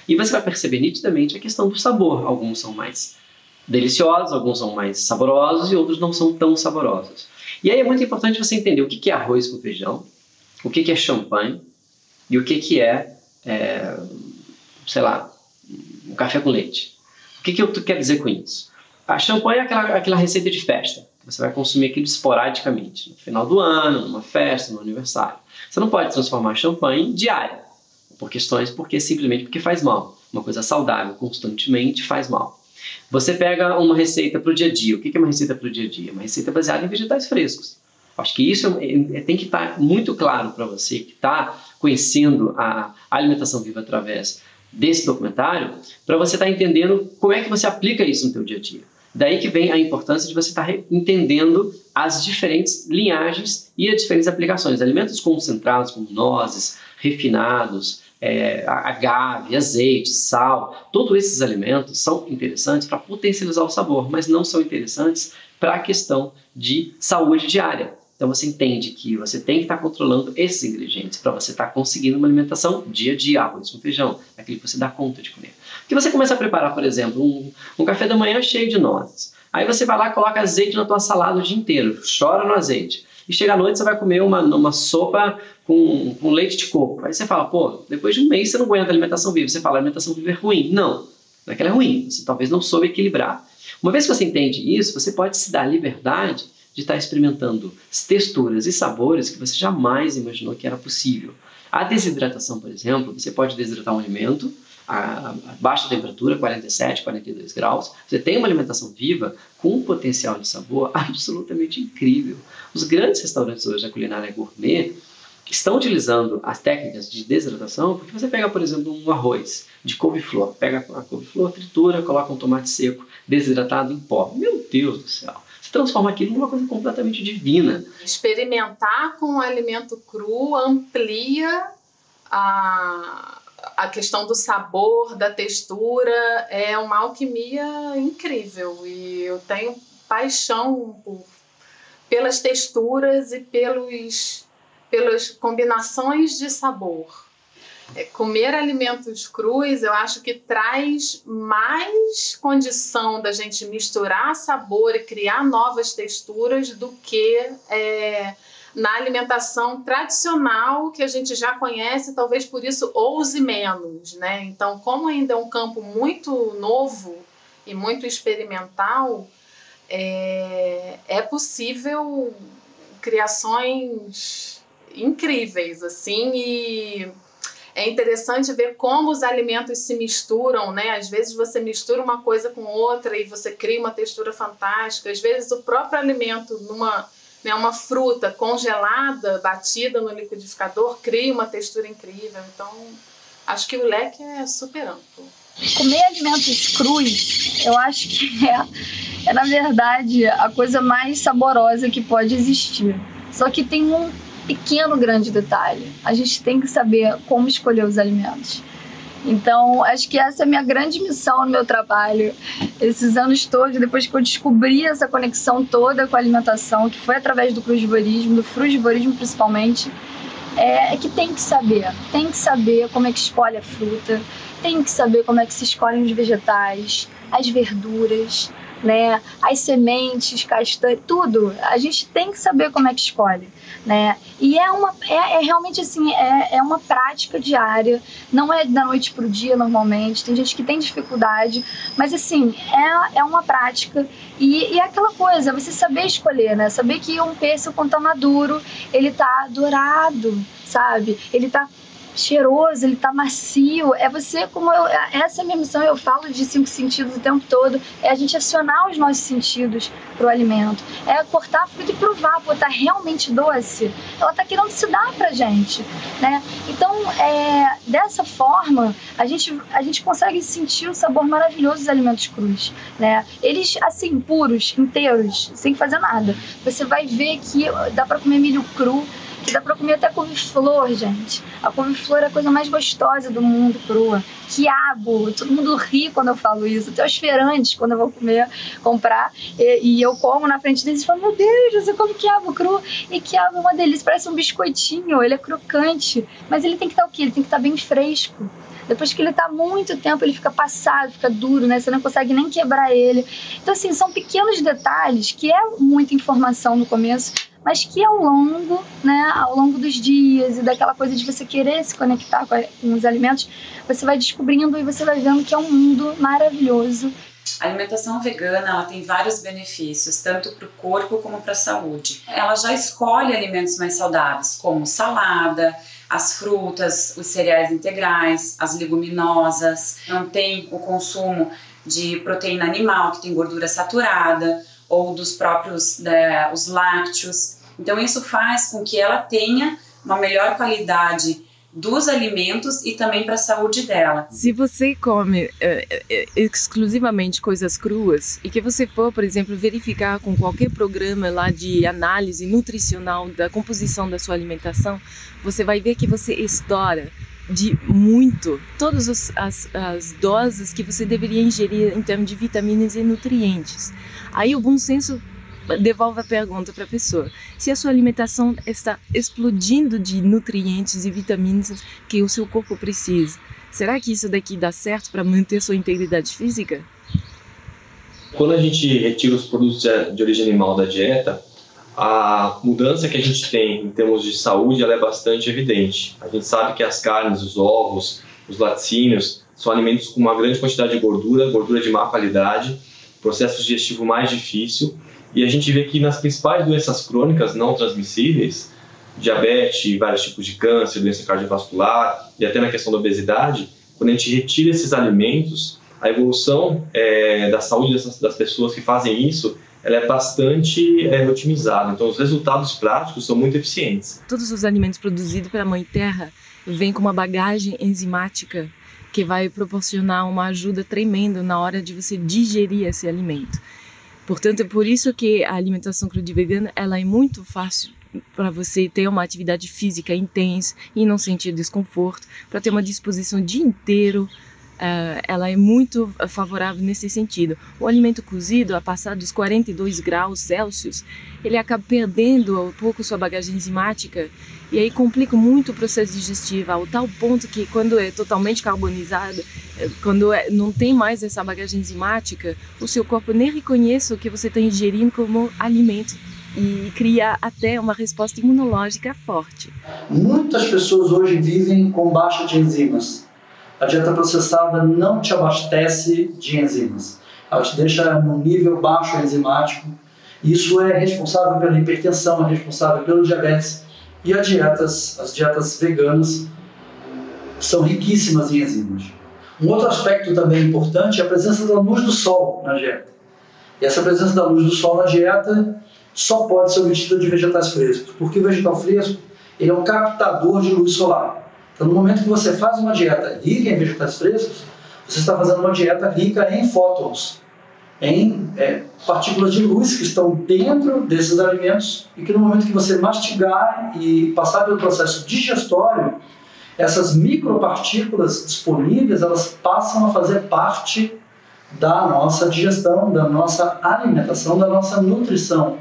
E você vai perceber nitidamente a questão do sabor. Alguns são mais deliciosos, alguns são mais saborosos e outros não são tão saborosos. E aí é muito importante você entender o que é arroz com feijão, o que é champanhe e o que é sei lá, um café com leite. O que eu quero dizer com isso? A champanhe é aquela receita de festa, que você vai consumir aquilo esporadicamente, no final do ano, numa festa, no aniversário. Você não pode transformar a champanhe em diária, simplesmente porque faz mal. Uma coisa saudável constantemente faz mal. Você pega uma receita para o dia a dia. O que é uma receita para o dia a dia? Uma receita baseada em vegetais frescos. Acho que isso tem que estar muito claro para você que está conhecendo a alimentação viva através desse documentário, para você estar entendendo como é que você aplica isso no seu dia a dia. Daí que vem a importância de você estar entendendo as diferentes linhagens e as diferentes aplicações. Alimentos concentrados, como nozes, refinados, agave, azeite, sal, todos esses alimentos são interessantes para potencializar o sabor, mas não são interessantes para a questão de saúde diária. Então você entende que você tem que estar controlando esses ingredientes para você estar conseguindo uma alimentação dia a dia, arroz com feijão, aquilo que você dá conta de comer. Porque você começa a preparar, por exemplo, um café da manhã cheio de nozes. Aí você vai lá e coloca azeite na tua salada o dia inteiro, chora no azeite. E chega à noite você vai comer uma sopa com leite de coco. Aí você fala, pô, depois de um mês você não aguenta alimentação viva. Você fala, a alimentação viva é ruim. Não, não é que ela é ruim, você talvez não soube equilibrar. Uma vez que você entende isso, você pode se dar a liberdade de estar experimentando texturas e sabores que você jamais imaginou que era possível. A desidratação, por exemplo, você pode desidratar um alimento a baixa temperatura, 47, 42 graus. Você tem uma alimentação viva com um potencial de sabor absolutamente incrível. Os grandes restaurantes hoje da culinária gourmet estão utilizando as técnicas de desidratação, porque você pega, por exemplo, um arroz de couve-flor, pega a couve-flor, tritura, coloca um tomate seco desidratado em pó. Meu Deus do céu! Você transforma aquilo numa coisa completamente divina. Experimentar com o alimento cru amplia a questão do sabor, da textura, é uma alquimia incrível. E eu tenho paixão pelas texturas e pelas combinações de sabor. Comer alimentos crus, eu acho que traz mais condição da gente misturar sabor e criar novas texturas do que na alimentação tradicional que a gente já conhece, talvez por isso ouse menos, né? Então, como ainda é um campo muito novo e muito experimental, é possível criações incríveis, assim, e é interessante ver como os alimentos se misturam, né? Às vezes você mistura uma coisa com outra e você cria uma textura fantástica. Às vezes o próprio alimento, uma fruta congelada, batida no liquidificador, cria uma textura incrível. Então, acho que o leque é super amplo. Comer alimentos crus, eu acho que é na verdade, a coisa mais saborosa que pode existir. Só que tem um pequeno grande detalhe. A gente tem que saber como escolher os alimentos. Então, acho que essa é a minha grande missão no meu trabalho. Esses anos todos, depois que eu descobri essa conexão toda com a alimentação, que foi através do crudivorismo, do frugivorismo principalmente, é que tem que saber como é que escolhe a fruta, tem que saber como é que se escolhem os vegetais, as verduras, né, as sementes, castanhas, tudo. A gente tem que saber como é que escolhe, né? E é realmente assim, é uma prática diária, não é da noite pro dia normalmente. Tem gente que tem dificuldade, mas assim, é uma prática e é aquela coisa, você saber escolher, né? Saber que um pêssego, quando tá maduro, ele tá dourado, sabe? Ele tá cheiroso, ele tá macio. Essa é a minha missão. Eu falo de 5 sentidos o tempo todo, é a gente acionar os nossos sentidos pro alimento, é cortar a fruta e provar, pô, tá realmente doce, ela tá querendo se dar pra gente, né? Então, dessa forma, a gente consegue sentir o sabor maravilhoso dos alimentos crus, né? Eles, assim, puros, inteiros, sem fazer nada. Você vai ver que dá pra comer milho cru, que dá pra comer até couve-flor, gente. A couve-flor é a coisa mais gostosa do mundo, crua. Quiabo, todo mundo ri quando eu falo isso. Até os feirantes, quando eu vou comprar, e eu como na frente deles, falam, meu Deus, você come quiabo cru? E quiabo é uma delícia, parece um biscoitinho, ele é crocante. Mas ele tem que estar o quê? Ele tem que estar bem fresco. Depois que ele está muito tempo, ele fica passado, fica duro, né? Você não consegue nem quebrar ele. Então, assim, são pequenos detalhes, que é muita informação no começo, mas que ao longo dos dias e daquela coisa de você querer se conectar com os alimentos, você vai descobrindo e você vai vendo que é um mundo maravilhoso. A alimentação vegana, ela tem vários benefícios, tanto para o corpo como para a saúde. Ela já escolhe alimentos mais saudáveis, como salada, as frutas, os cereais integrais, as leguminosas. Não tem o consumo de proteína animal, que tem gordura saturada, ou dos próprios os lácteos. Então isso faz com que ela tenha uma melhor qualidade dos alimentos e também para a saúde dela. Se você come exclusivamente coisas cruas e que você for, por exemplo, verificar com qualquer programa lá de análise nutricional da composição da sua alimentação, você vai ver que você estoura de muito todas as doses que você deveria ingerir em termos de vitaminas e nutrientes. Aí o bom senso devolve a pergunta para a pessoa: se a sua alimentação está explodindo de nutrientes e vitaminas que o seu corpo precisa, será que isso daqui dá certo para manter sua integridade física? Quando a gente retira os produtos de origem animal da dieta, a mudança que a gente tem em termos de saúde ela é bastante evidente. A gente sabe que as carnes, os ovos, os laticínios são alimentos com uma grande quantidade de gordura, gordura de má qualidade, processo digestivo mais difícil, e a gente vê que nas principais doenças crônicas não transmissíveis, diabetes, vários tipos de câncer, doença cardiovascular e até na questão da obesidade, quando a gente retira esses alimentos, a evolução da saúde das pessoas que fazem isso, ela é bastante otimizada. Então, os resultados práticos são muito eficientes. Todos os alimentos produzidos pela Mãe Terra vêm com uma bagagem enzimática que vai proporcionar uma ajuda tremenda na hora de você digerir esse alimento. Portanto, é por isso que a alimentação crudivegana ela é muito fácil para você ter uma atividade física intensa e não sentir desconforto, para ter uma disposição o dia inteiro. Ela é muito favorável nesse sentido. O alimento cozido, a passar dos 42 graus Celsius, ele acaba perdendo um pouco sua bagagem enzimática e aí complica muito o processo digestivo, ao tal ponto que quando é totalmente carbonizado, quando não tem mais essa bagagem enzimática, o seu corpo nem reconhece o que você está ingerindo como alimento e cria até uma resposta imunológica forte. Muitas pessoas hoje vivem com baixa de enzimas. A dieta processada não te abastece de enzimas. Ela te deixa num nível baixo enzimático. Isso é responsável pela hipertensão, é responsável pelo diabetes. E as dietas veganas são riquíssimas em enzimas. Um outro aspecto também importante é a presença da luz do sol na dieta. E essa presença da luz do sol na dieta só pode ser obtida de vegetais frescos, porque o vegetal fresco ele é um captador de luz solar. Então, no momento que você faz uma dieta rica em vegetais frescos, você está fazendo uma dieta rica em fótons, em partículas de luz que estão dentro desses alimentos e que no momento que você mastigar e passar pelo processo digestório, essas micropartículas disponíveis, elas passam a fazer parte da nossa digestão, da nossa alimentação, da nossa nutrição. Ou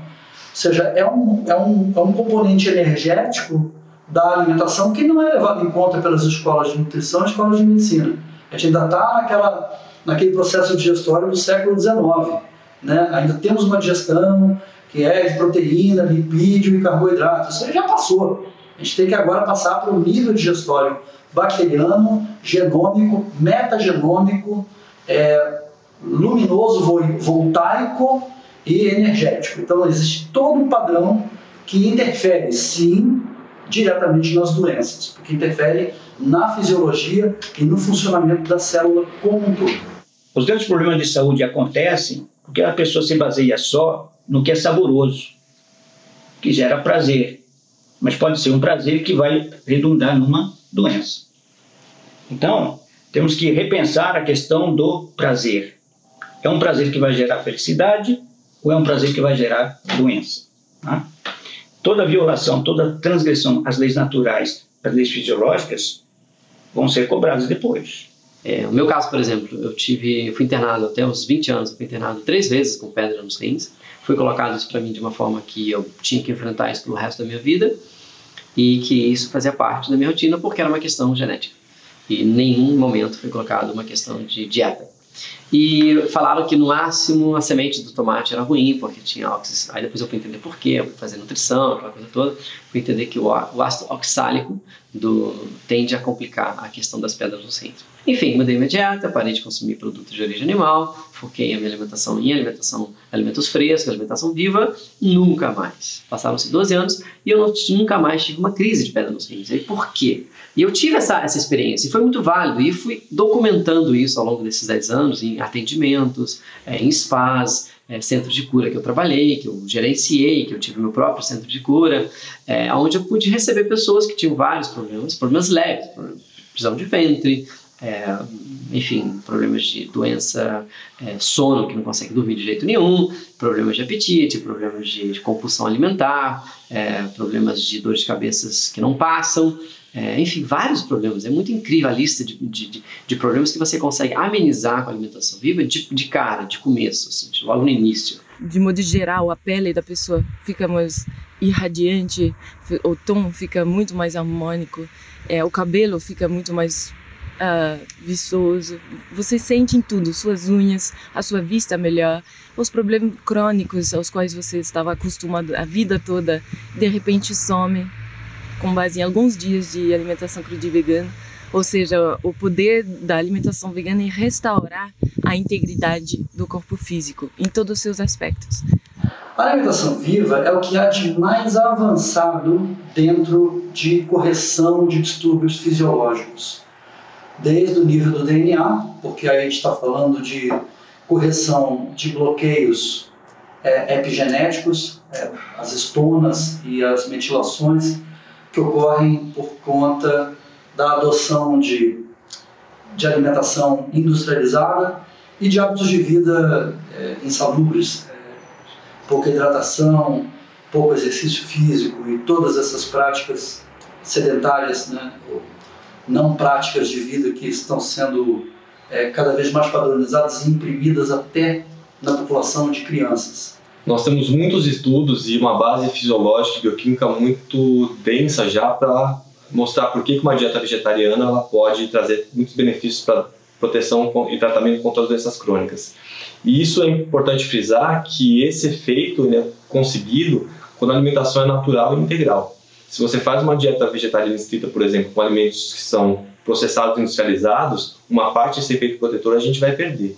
seja, é um componente energético da alimentação que não é levado em conta pelas escolas de nutrição e escolas de medicina. A gente ainda está naquele processo digestório do século XIX. Né? Ainda temos uma digestão que é de proteína, lipídio e carboidrato. Isso aí já passou. A gente tem que agora passar para o nível digestório bacteriano, genômico, metagenômico, luminoso, voltaico e energético. Então existe todo um padrão que interfere, sim, diretamente nas doenças, porque interfere na fisiologia e no funcionamento da célula como um todo. Os grandes problemas de saúde acontecem porque a pessoa se baseia só no que é saboroso, que gera prazer, mas pode ser um prazer que vai redundar numa doença. Então, temos que repensar a questão do prazer. É um prazer que vai gerar felicidade ou é um prazer que vai gerar doença? Tá? Toda violação, toda transgressão às leis naturais, às leis fisiológicas, vão ser cobradas depois. No meu caso, por exemplo, eu fui internado até os 20 anos, eu fui internado 3 vezes com pedra nos rins. Foi colocado isso para mim de uma forma que eu tinha que enfrentar isso pelo resto da minha vida e que isso fazia parte da minha rotina porque era uma questão genética. E em nenhum momento foi colocado uma questão de dieta. E falaram que no máximo a semente do tomate era ruim porque tinha óxido. Aí depois eu fui entender por quê, eu fui fazer nutrição, aquela coisa toda. Fui entender que o ácido oxálico tende a complicar a questão das pedras nos rins. Enfim, mudei minha dieta, parei de consumir produtos de origem animal, foquei a minha alimentação em alimentos frescos, alimentação viva, nunca mais. Passaram-se 12 anos e eu nunca mais tive uma crise de pedra nos rins. E por quê? E eu tive essa experiência e foi muito válido e fui documentando isso ao longo desses 10 anos em atendimentos, em spas, centros de cura que eu trabalhei, que eu gerenciei, que eu tive meu próprio centro de cura, onde eu pude receber pessoas que tinham vários problemas leves, prisão de ventre, enfim, problemas de doença, sono, que não consegue dormir de jeito nenhum, problemas de apetite, problemas de compulsão alimentar, problemas de dores de cabeça que não passam, enfim, vários problemas. É muito incrível a lista de problemas que você consegue amenizar com a alimentação viva de cara, de começo, assim, logo no início. De modo geral, a pele da pessoa fica mais irradiante, o tom fica muito mais harmônico, o cabelo fica muito mais viçoso, você sente em tudo, suas unhas, a sua vista melhor, os problemas crônicos aos quais você estava acostumado a vida toda, de repente some, com base em alguns dias de alimentação crua e vegana. Ou seja, o poder da alimentação vegana é restaurar a integridade do corpo físico, em todos os seus aspectos. A alimentação viva é o que há de mais avançado dentro de correção de distúrbios fisiológicos. Desde o nível do DNA, porque aí a gente está falando de correção de bloqueios epigenéticos, as estonas e as metilações que ocorrem por conta da adoção de alimentação industrializada e de hábitos de vida insalubres, pouca hidratação, pouco exercício físico e todas essas práticas sedentárias, né, não práticas de vida que estão sendo cada vez mais padronizadas e imprimidas até na população de crianças. Nós temos muitos estudos e uma base fisiológica e bioquímica muito densa já para mostrar por que uma dieta vegetariana ela pode trazer muitos benefícios para proteção e tratamento contra as doenças crônicas. E isso é importante frisar que esse efeito é conseguido quando a alimentação é natural e integral. Se você faz uma dieta vegetariana estrita, por exemplo, com alimentos que são processados e industrializados, uma parte desse efeito protetor a gente vai perder.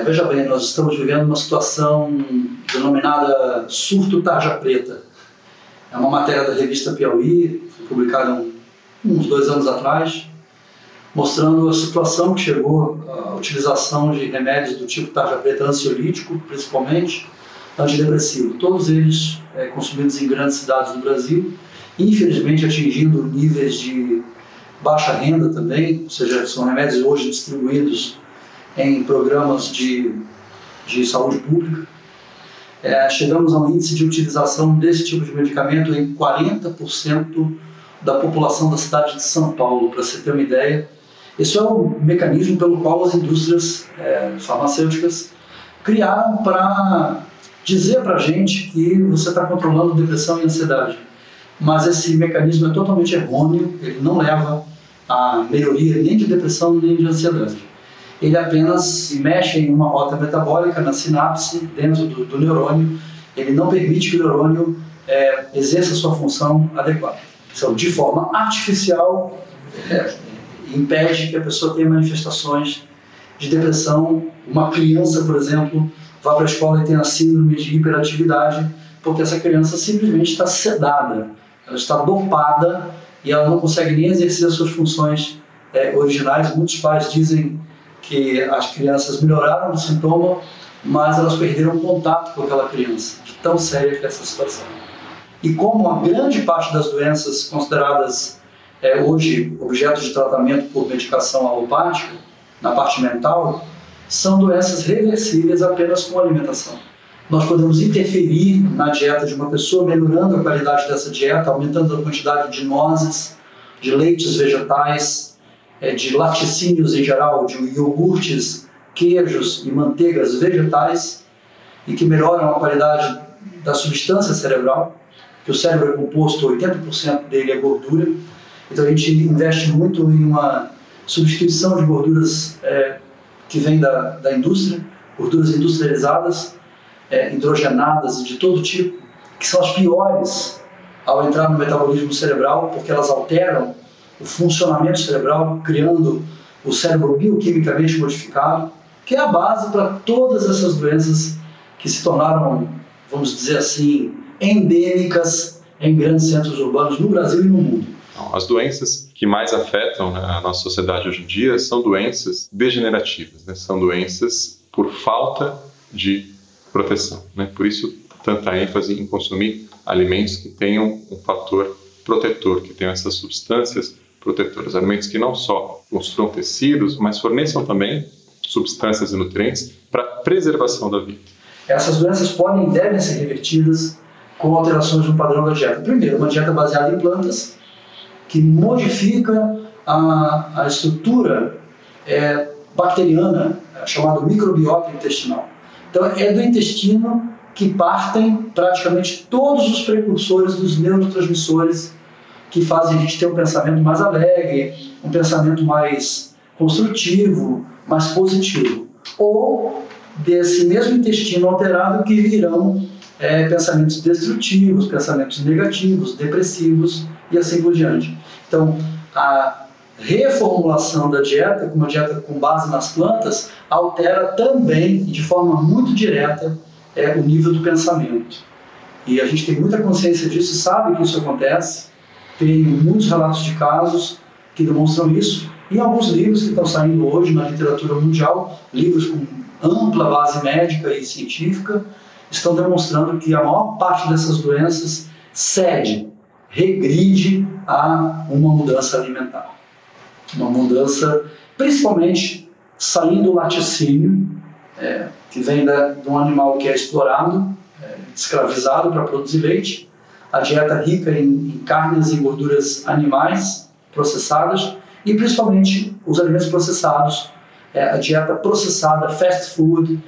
Veja bem, nós estamos vivendo uma situação denominada surto tarja preta. É uma matéria da revista Piauí, foi publicada uns 2 anos atrás, mostrando a situação que chegou à utilização de remédios do tipo tarja preta, ansiolítico, principalmente, antidepressivo. Todos eles consumidos em grandes cidades do Brasil, infelizmente atingindo níveis de baixa renda também, ou seja, são remédios hoje distribuídos em programas de saúde pública. Chegamos a um índice de utilização desse tipo de medicamento em 40% da população da cidade de São Paulo, para você ter uma ideia. Esse é o mecanismo pelo qual as indústrias farmacêuticas criaram para dizer para a gente que você está controlando depressão e ansiedade. Mas esse mecanismo é totalmente errôneo, ele não leva a melhoria nem de depressão nem de ansiedade. Ele apenas mexe em uma rota metabólica na sinapse dentro do neurônio, ele não permite que o neurônio exerça sua função adequada. Então, de forma artificial, impede que a pessoa tenha manifestações de depressão. Uma criança, por exemplo, vá para a escola e tenha síndrome de hiperatividade, porque essa criança simplesmente está sedada, ela está dopada e ela não consegue nem exercer as suas funções originais. Muitos pais dizem que as crianças melhoraram o sintoma, mas elas perderam contato com aquela criança, de tão séria que é essa situação. E como a grande parte das doenças consideradas hoje objeto de tratamento por medicação alopática, na parte mental, são doenças reversíveis apenas com alimentação. Nós podemos interferir na dieta de uma pessoa, melhorando a qualidade dessa dieta, aumentando a quantidade de nozes, de leites vegetais, de laticínios em geral, de iogurtes, queijos e manteigas vegetais, e que melhoram a qualidade da substância cerebral, que o cérebro é composto, 80% dele é gordura. Então a gente investe muito em uma substituição de gorduras que vêm da indústria, gorduras industrializadas, hidrogenadas e de todo tipo, que são as piores ao entrar no metabolismo cerebral, porque elas alteram o funcionamento cerebral, criando o cérebro bioquimicamente modificado, que é a base para todas essas doenças que se tornaram, vamos dizer assim, endêmicas em grandes centros urbanos no Brasil e no mundo. As doenças que mais afetam a nossa sociedade hoje em dia são doenças degenerativas, né? São doenças por falta de proteção, né? Por isso, tanta ênfase em consumir alimentos que tenham um fator protetor, que tenham essas substâncias protetoras. Alimentos que não só construam tecidos, mas forneçam também substâncias e nutrientes para a preservação da vida. Essas doenças podem e devem ser revertidas com alterações no padrão da dieta. Primeiro, uma dieta baseada em plantas, que modifica a estrutura bacteriana, chamada microbiota intestinal. Então, é do intestino que partem praticamente todos os precursores dos neurotransmissores que fazem a gente ter um pensamento mais alegre, um pensamento mais construtivo, mais positivo. Ou desse mesmo intestino alterado que virão pensamentos destrutivos, pensamentos negativos, depressivos e assim por diante. Então, a reformulação da dieta, uma dieta com base nas plantas, altera também, de forma muito direta, o nível do pensamento. E a gente tem muita consciência disso, sabe que isso acontece, tem muitos relatos de casos que demonstram isso, e alguns livros que estão saindo hoje na literatura mundial, livros com ampla base médica e científica, estão demonstrando que a maior parte dessas doenças cede, regride a uma mudança alimentar. Uma mudança, principalmente, saindo do laticínio, que vem de um animal que é explorado, escravizado para produzir leite, a dieta rica em carnes e gorduras animais processadas, e principalmente os alimentos processados, a dieta processada, fast food,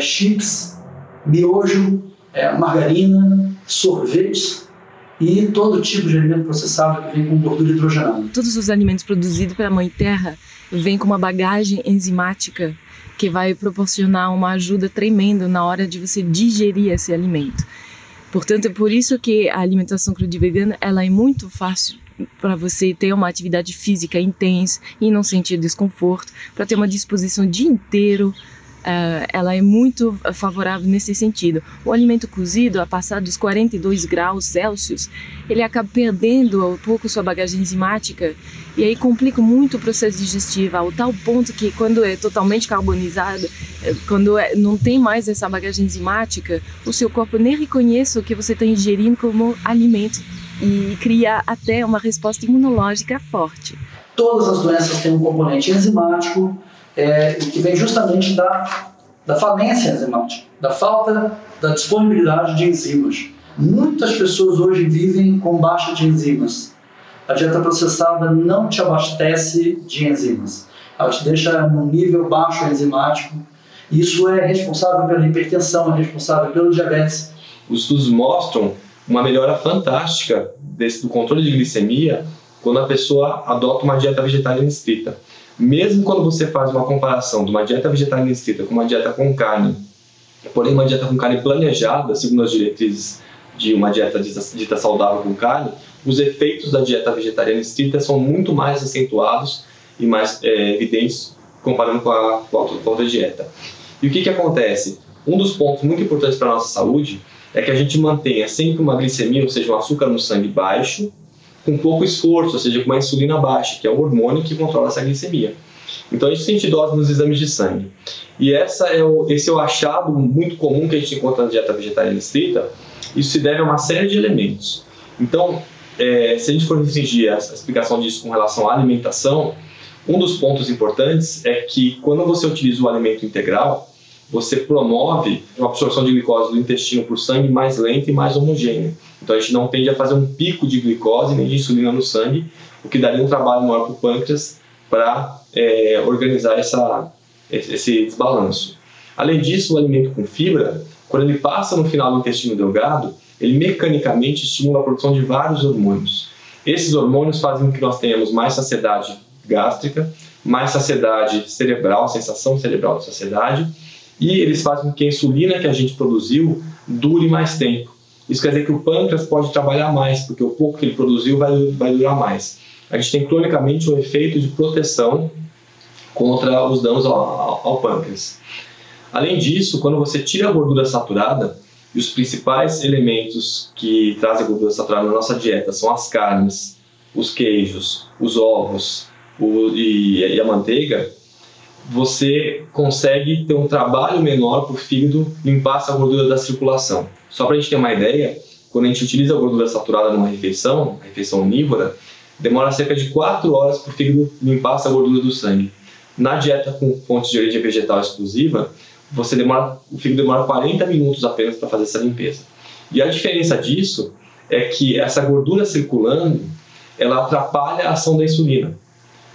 chips, miojo, margarina, sorvetes e todo tipo de alimento processado que vem com gordura hidrogenada. Todos os alimentos produzidos pela Mãe Terra vêm com uma bagagem enzimática que vai proporcionar uma ajuda tremenda na hora de você digerir esse alimento. Portanto, é por isso que a alimentação crudivegana ela é muito fácil para você ter uma atividade física intensa e não sentir desconforto, para ter uma disposição o dia inteiro. Ela é muito favorável nesse sentido. O alimento cozido, a passar dos 42 graus Celsius, ele acaba perdendo ao pouco sua bagagem enzimática e aí complica muito o processo digestivo, ao tal ponto que quando é totalmente carbonizado, quando não tem mais essa bagagem enzimática, o seu corpo nem reconhece o que você está ingerindo como alimento e cria até uma resposta imunológica forte. Todas as doenças têm um componente enzimático, que vem justamente da falência enzimática, da falta da disponibilidade de enzimas. Muitas pessoas hoje vivem com baixa de enzimas. A dieta processada não te abastece de enzimas. Ela te deixa num nível baixo enzimático. Isso é responsável pela hipertensão, é responsável pelo diabetes. Os estudos mostram uma melhora fantástica do controle de glicemia quando a pessoa adota uma dieta vegetariana estrita. Mesmo quando você faz uma comparação de uma dieta vegetariana estrita com uma dieta com carne, porém uma dieta com carne planejada, segundo as diretrizes de uma dieta dita saudável com carne, os efeitos da dieta vegetariana estrita são muito mais acentuados e mais evidentes comparando com a outra dieta. E o que acontece? Um dos pontos muito importantes para a nossa saúde é que a gente mantenha sempre uma glicemia, ou seja, um açúcar no sangue baixo, com pouco esforço, ou seja, com uma insulina baixa, que é o hormônio que controla essa glicemia. Então, isso sente dose nos exames de sangue. E esse é o achado muito comum que a gente encontra na dieta vegetariana estrita. Isso se deve a uma série de elementos. Então, se a gente for restringir a explicação disso com relação à alimentação, um dos pontos importantes é que quando você utiliza o alimento integral, você promove uma absorção de glicose do intestino por sangue mais lenta e mais homogênea. Então a gente não tende a fazer um pico de glicose nem de insulina no sangue, o que daria um trabalho maior para o pâncreas para organizar esse desbalanço. Além disso, o alimento com fibra, quando ele passa no final do intestino delgado, ele mecanicamente estimula a produção de vários hormônios. Esses hormônios fazem com que nós tenhamos mais saciedade gástrica, mais saciedade cerebral, sensação cerebral de saciedade, e eles fazem com que a insulina que a gente produziu dure mais tempo. Isso quer dizer que o pâncreas pode trabalhar mais, porque o pouco que ele produziu vai durar mais. A gente tem cronicamente um efeito de proteção contra os danos ao pâncreas. Além disso, quando você tira a gordura saturada, e os principais elementos que trazem gordura saturada na nossa dieta são as carnes, os queijos, os ovos e a manteiga, você consegue ter um trabalho menor para o fígado limpar essa gordura da circulação. Só para a gente ter uma ideia, quando a gente utiliza a gordura saturada numa refeição, a refeição onívora, demora cerca de 4 horas para o fígado limpar essa gordura do sangue. Na dieta com fontes de origem vegetal exclusiva, o fígado demora 40 minutos apenas para fazer essa limpeza. E a diferença disso é que essa gordura circulando, ela atrapalha a ação da insulina.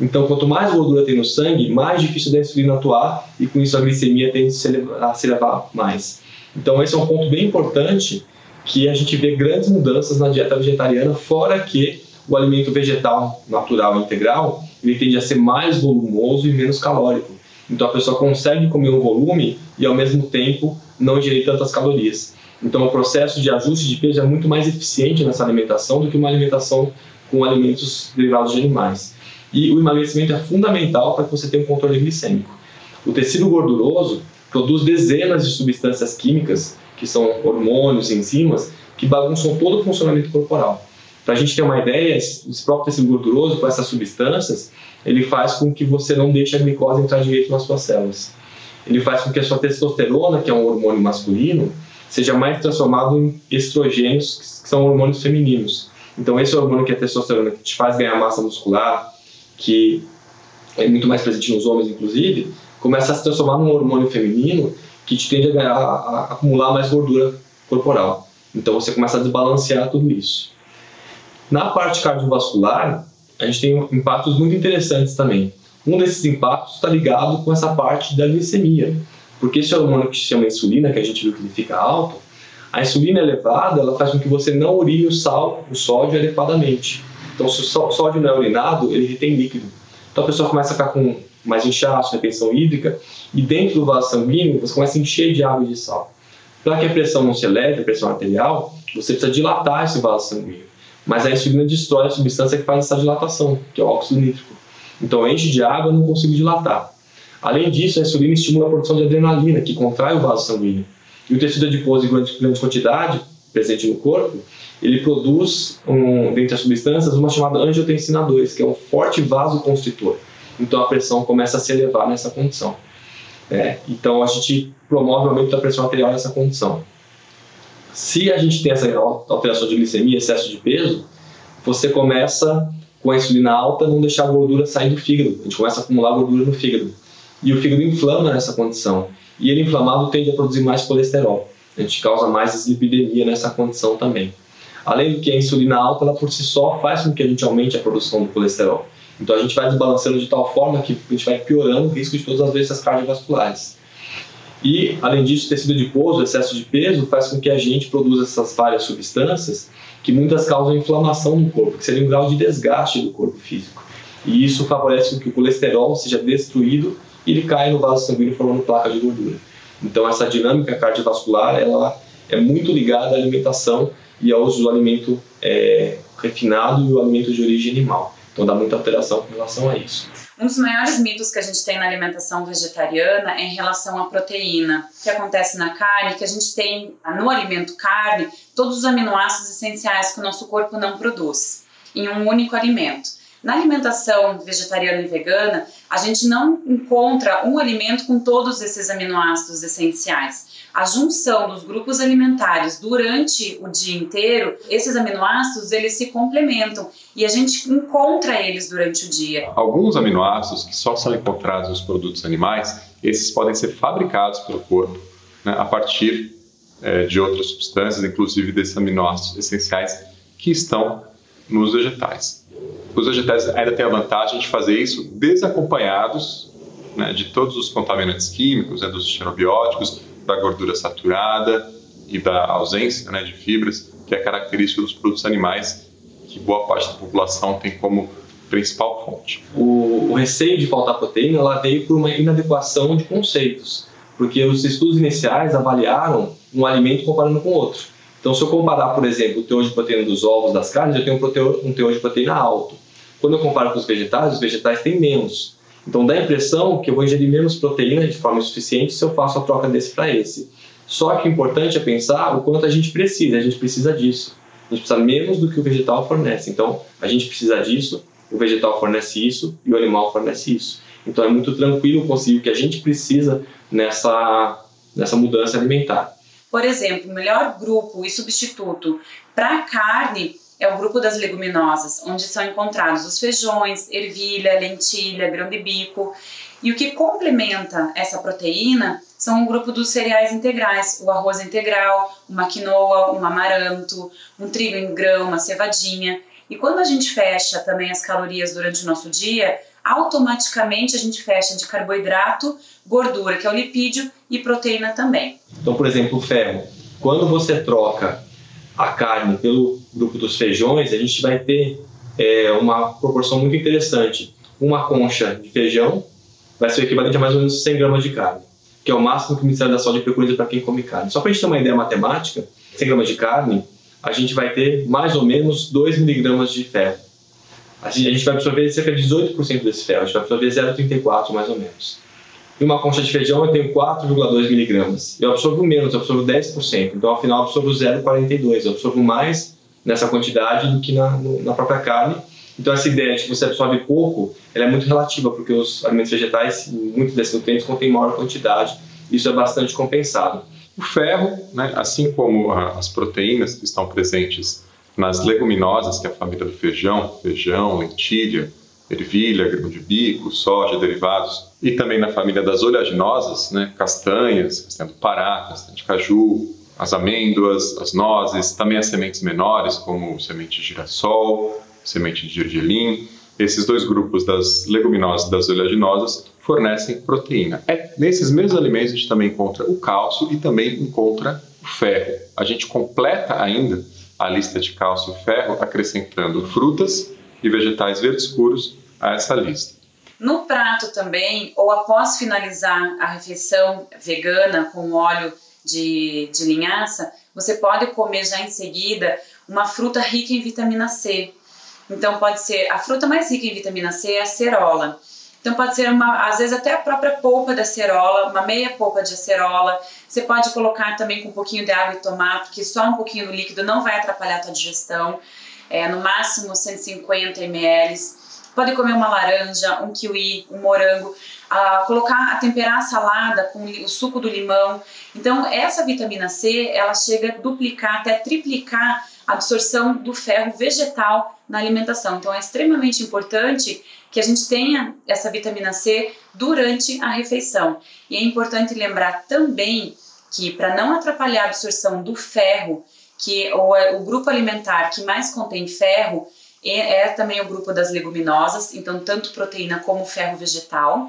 Então, quanto mais gordura tem no sangue, mais difícil da insulina atuar e com isso a glicemia tende a se elevar mais. Então, esse é um ponto bem importante que a gente vê grandes mudanças na dieta vegetariana, fora que o alimento vegetal natural e integral, ele tende a ser mais volumoso e menos calórico. Então a pessoa consegue comer um volume e ao mesmo tempo não ingerir tantas calorias. Então o processo de ajuste de peso é muito mais eficiente nessa alimentação do que uma alimentação com alimentos derivados de animais. E o emagrecimento é fundamental para que você tenha um controle glicêmico. O tecido gorduroso produz dezenas de substâncias químicas, que são hormônios, enzimas, que bagunçam todo o funcionamento corporal. Para a gente ter uma ideia, esse próprio tecido gorduroso, com essas substâncias, ele faz com que você não deixe a glicose entrar direito nas suas células. Ele faz com que a sua testosterona, que é um hormônio masculino, seja mais transformado em estrogênios, que são hormônios femininos. Então esse hormônio que é a testosterona, que te faz ganhar massa muscular, que é muito mais presente nos homens inclusive, começa a se transformar num hormônio feminino que te tende a acumular mais gordura corporal. Então você começa a desbalancear tudo isso. Na parte cardiovascular, a gente tem impactos muito interessantes também. Um desses impactos está ligado com essa parte da glicemia, porque esse hormônio que se chama insulina, que a gente viu que ele fica alto, a insulina elevada, ela faz com que você não urine o sódio adequadamente. Então, se o sódio não é urinado, ele retém líquido. Então a pessoa começa a ficar com mais inchaço, retenção hídrica, e dentro do vaso sanguíneo você começa a encher de água e de sal. Para que a pressão não se eleve, a pressão arterial, você precisa dilatar esse vaso sanguíneo. Mas a insulina destrói a substância que faz essa dilatação, que é o óxido nítrico. Então enche de água e não consigo dilatar. Além disso, a insulina estimula a produção de adrenalina, que contrai o vaso sanguíneo. E o tecido adiposo em grande quantidade, presente no corpo, ele produz, dentre as substâncias, uma chamada angiotensina 2, que é um forte vasoconstritor. Então a pressão começa a se elevar nessa condição. Então a gente promove o aumento da pressão arterial nessa condição. Se a gente tem essa alteração de glicemia, excesso de peso, você começa, com a insulina alta, a não deixar a gordura sair do fígado. A gente começa a acumular gordura no fígado. E o fígado inflama nessa condição. E ele inflamado tende a produzir mais colesterol. A gente causa mais dislipidemia nessa condição também. Além do que a insulina alta, ela por si só faz com que a gente aumente a produção do colesterol. Então a gente vai desbalanceando de tal forma que a gente vai piorando o risco de todas as doenças cardiovasculares. E, além disso, o tecido adiposo, o excesso de peso, faz com que a gente produza essas várias substâncias que muitas causam inflamação no corpo, que seria um grau de desgaste do corpo físico. E isso favorece com que o colesterol seja destruído e ele caia no vaso sanguíneo formando placa de gordura. Então essa dinâmica cardiovascular ela é muito ligada à alimentação e ao uso do alimento refinado e o alimento de origem animal. Então dá muita alteração com relação a isso. Um dos maiores mitos que a gente tem na alimentação vegetariana é em relação à proteína. O que acontece na carne, que a gente tem no alimento carne, todos os aminoácidos essenciais que o nosso corpo não produz, em um único alimento. Na alimentação vegetariana e vegana, a gente não encontra um alimento com todos esses aminoácidos essenciais. A junção dos grupos alimentares durante o dia inteiro, esses aminoácidos, eles se complementam e a gente encontra eles durante o dia. Alguns aminoácidos que só são encontrados nos produtos animais, esses podem ser fabricados pelo corpo, né, a partir de outras substâncias, inclusive desses aminoácidos essenciais que estão nos vegetais. Os vegetais ainda têm a vantagem de fazer isso desacompanhados, né, de todos os contaminantes químicos, dos xenobióticos, da gordura saturada e da ausência, né, de fibras, que é característica dos produtos animais, que boa parte da população tem como principal fonte. O receio de faltar proteína ela veio por uma inadequação de conceitos, porque os estudos iniciais avaliaram um alimento comparando com outro. Então, se eu comparar, por exemplo, o teor de proteína dos ovos, das carnes, eu tenho um teor de proteína alto. Quando eu comparo com os vegetais têm menos. Então, dá a impressão que eu vou ingerir menos proteína de forma suficiente se eu faço a troca desse para esse. Só que o importante é pensar o quanto a gente precisa disso. A gente precisa menos do que o vegetal fornece. Então, a gente precisa disso, o vegetal fornece isso e o animal fornece isso. Então, é muito tranquilo conseguir o que a gente precisa nessa mudança alimentar. Por exemplo, o melhor grupo e substituto para a carne é o grupo das leguminosas, onde são encontrados os feijões, ervilha, lentilha, grão de bico. E o que complementa essa proteína são o grupo dos cereais integrais, o arroz integral, uma quinoa, um amaranto, um trigo em grão, uma cevadinha. E quando a gente fecha também as calorias durante o nosso dia, automaticamente a gente fecha de carboidrato, gordura, que é o lipídio, e proteína também. Então, por exemplo, o ferro. Quando você troca a carne pelo grupo dos feijões, a gente vai ter uma proporção muito interessante. uma concha de feijão vai ser o equivalente a mais ou menos 100 gramas de carne, que é o máximo que o Ministério da Saúde preconiza para quem come carne. Só para a gente ter uma ideia matemática, 100 gramas de carne, a gente vai ter mais ou menos 2 miligramas de ferro. A gente vai absorver cerca de 18% desse ferro, a gente vai absorver 0,34 mais ou menos. Em uma concha de feijão eu tenho 4,2 miligramas. Eu absorvo menos, eu absorvo 10%. Então, ao final, eu absorvo 0,42. Eu absorvo mais nessa quantidade do que na própria carne. Então, essa ideia de que você absorve pouco, ela é muito relativa, porque os alimentos vegetais, muitos desses nutrientes, contêm maior quantidade. Isso é bastante compensado. O ferro, né, assim como as proteínas que estão presentes nas leguminosas, que é a família do feijão, lentilha, ervilha, grão de bico, soja, derivados, e também na família das oleaginosas, né, castanhas, castanha do Pará, castanha de caju, as amêndoas, as nozes, também as sementes menores, como semente de girassol, semente de gergelim. Esses dois grupos das leguminosas e das oleaginosas fornecem proteína. Nesses mesmos alimentos a gente também encontra o cálcio e também encontra o ferro. A gente completa ainda a lista de cálcio e ferro acrescentando frutas e vegetais verdes escuros a essa lista. No prato também, ou após finalizar a refeição vegana com óleo de linhaça, você pode comer já em seguida uma fruta rica em vitamina C. Então pode ser, a fruta mais rica em vitamina C é a acerola. Então pode ser, às vezes até a própria polpa da acerola, uma meia polpa de acerola. Você pode colocar também com um pouquinho de água e tomar, porque só um pouquinho do líquido não vai atrapalhar a tua digestão. No máximo 150 ml. Pode comer uma laranja, um kiwi, um morango, temperar a salada com o suco do limão. Então essa vitamina C, ela chega a duplicar, até triplicar a absorção do ferro vegetal na alimentação. Então é extremamente importante que a gente tenha essa vitamina C durante a refeição. E é importante lembrar também que, para não atrapalhar a absorção do ferro, que o grupo alimentar que mais contém ferro é também o grupo das leguminosas, então tanto proteína como ferro vegetal.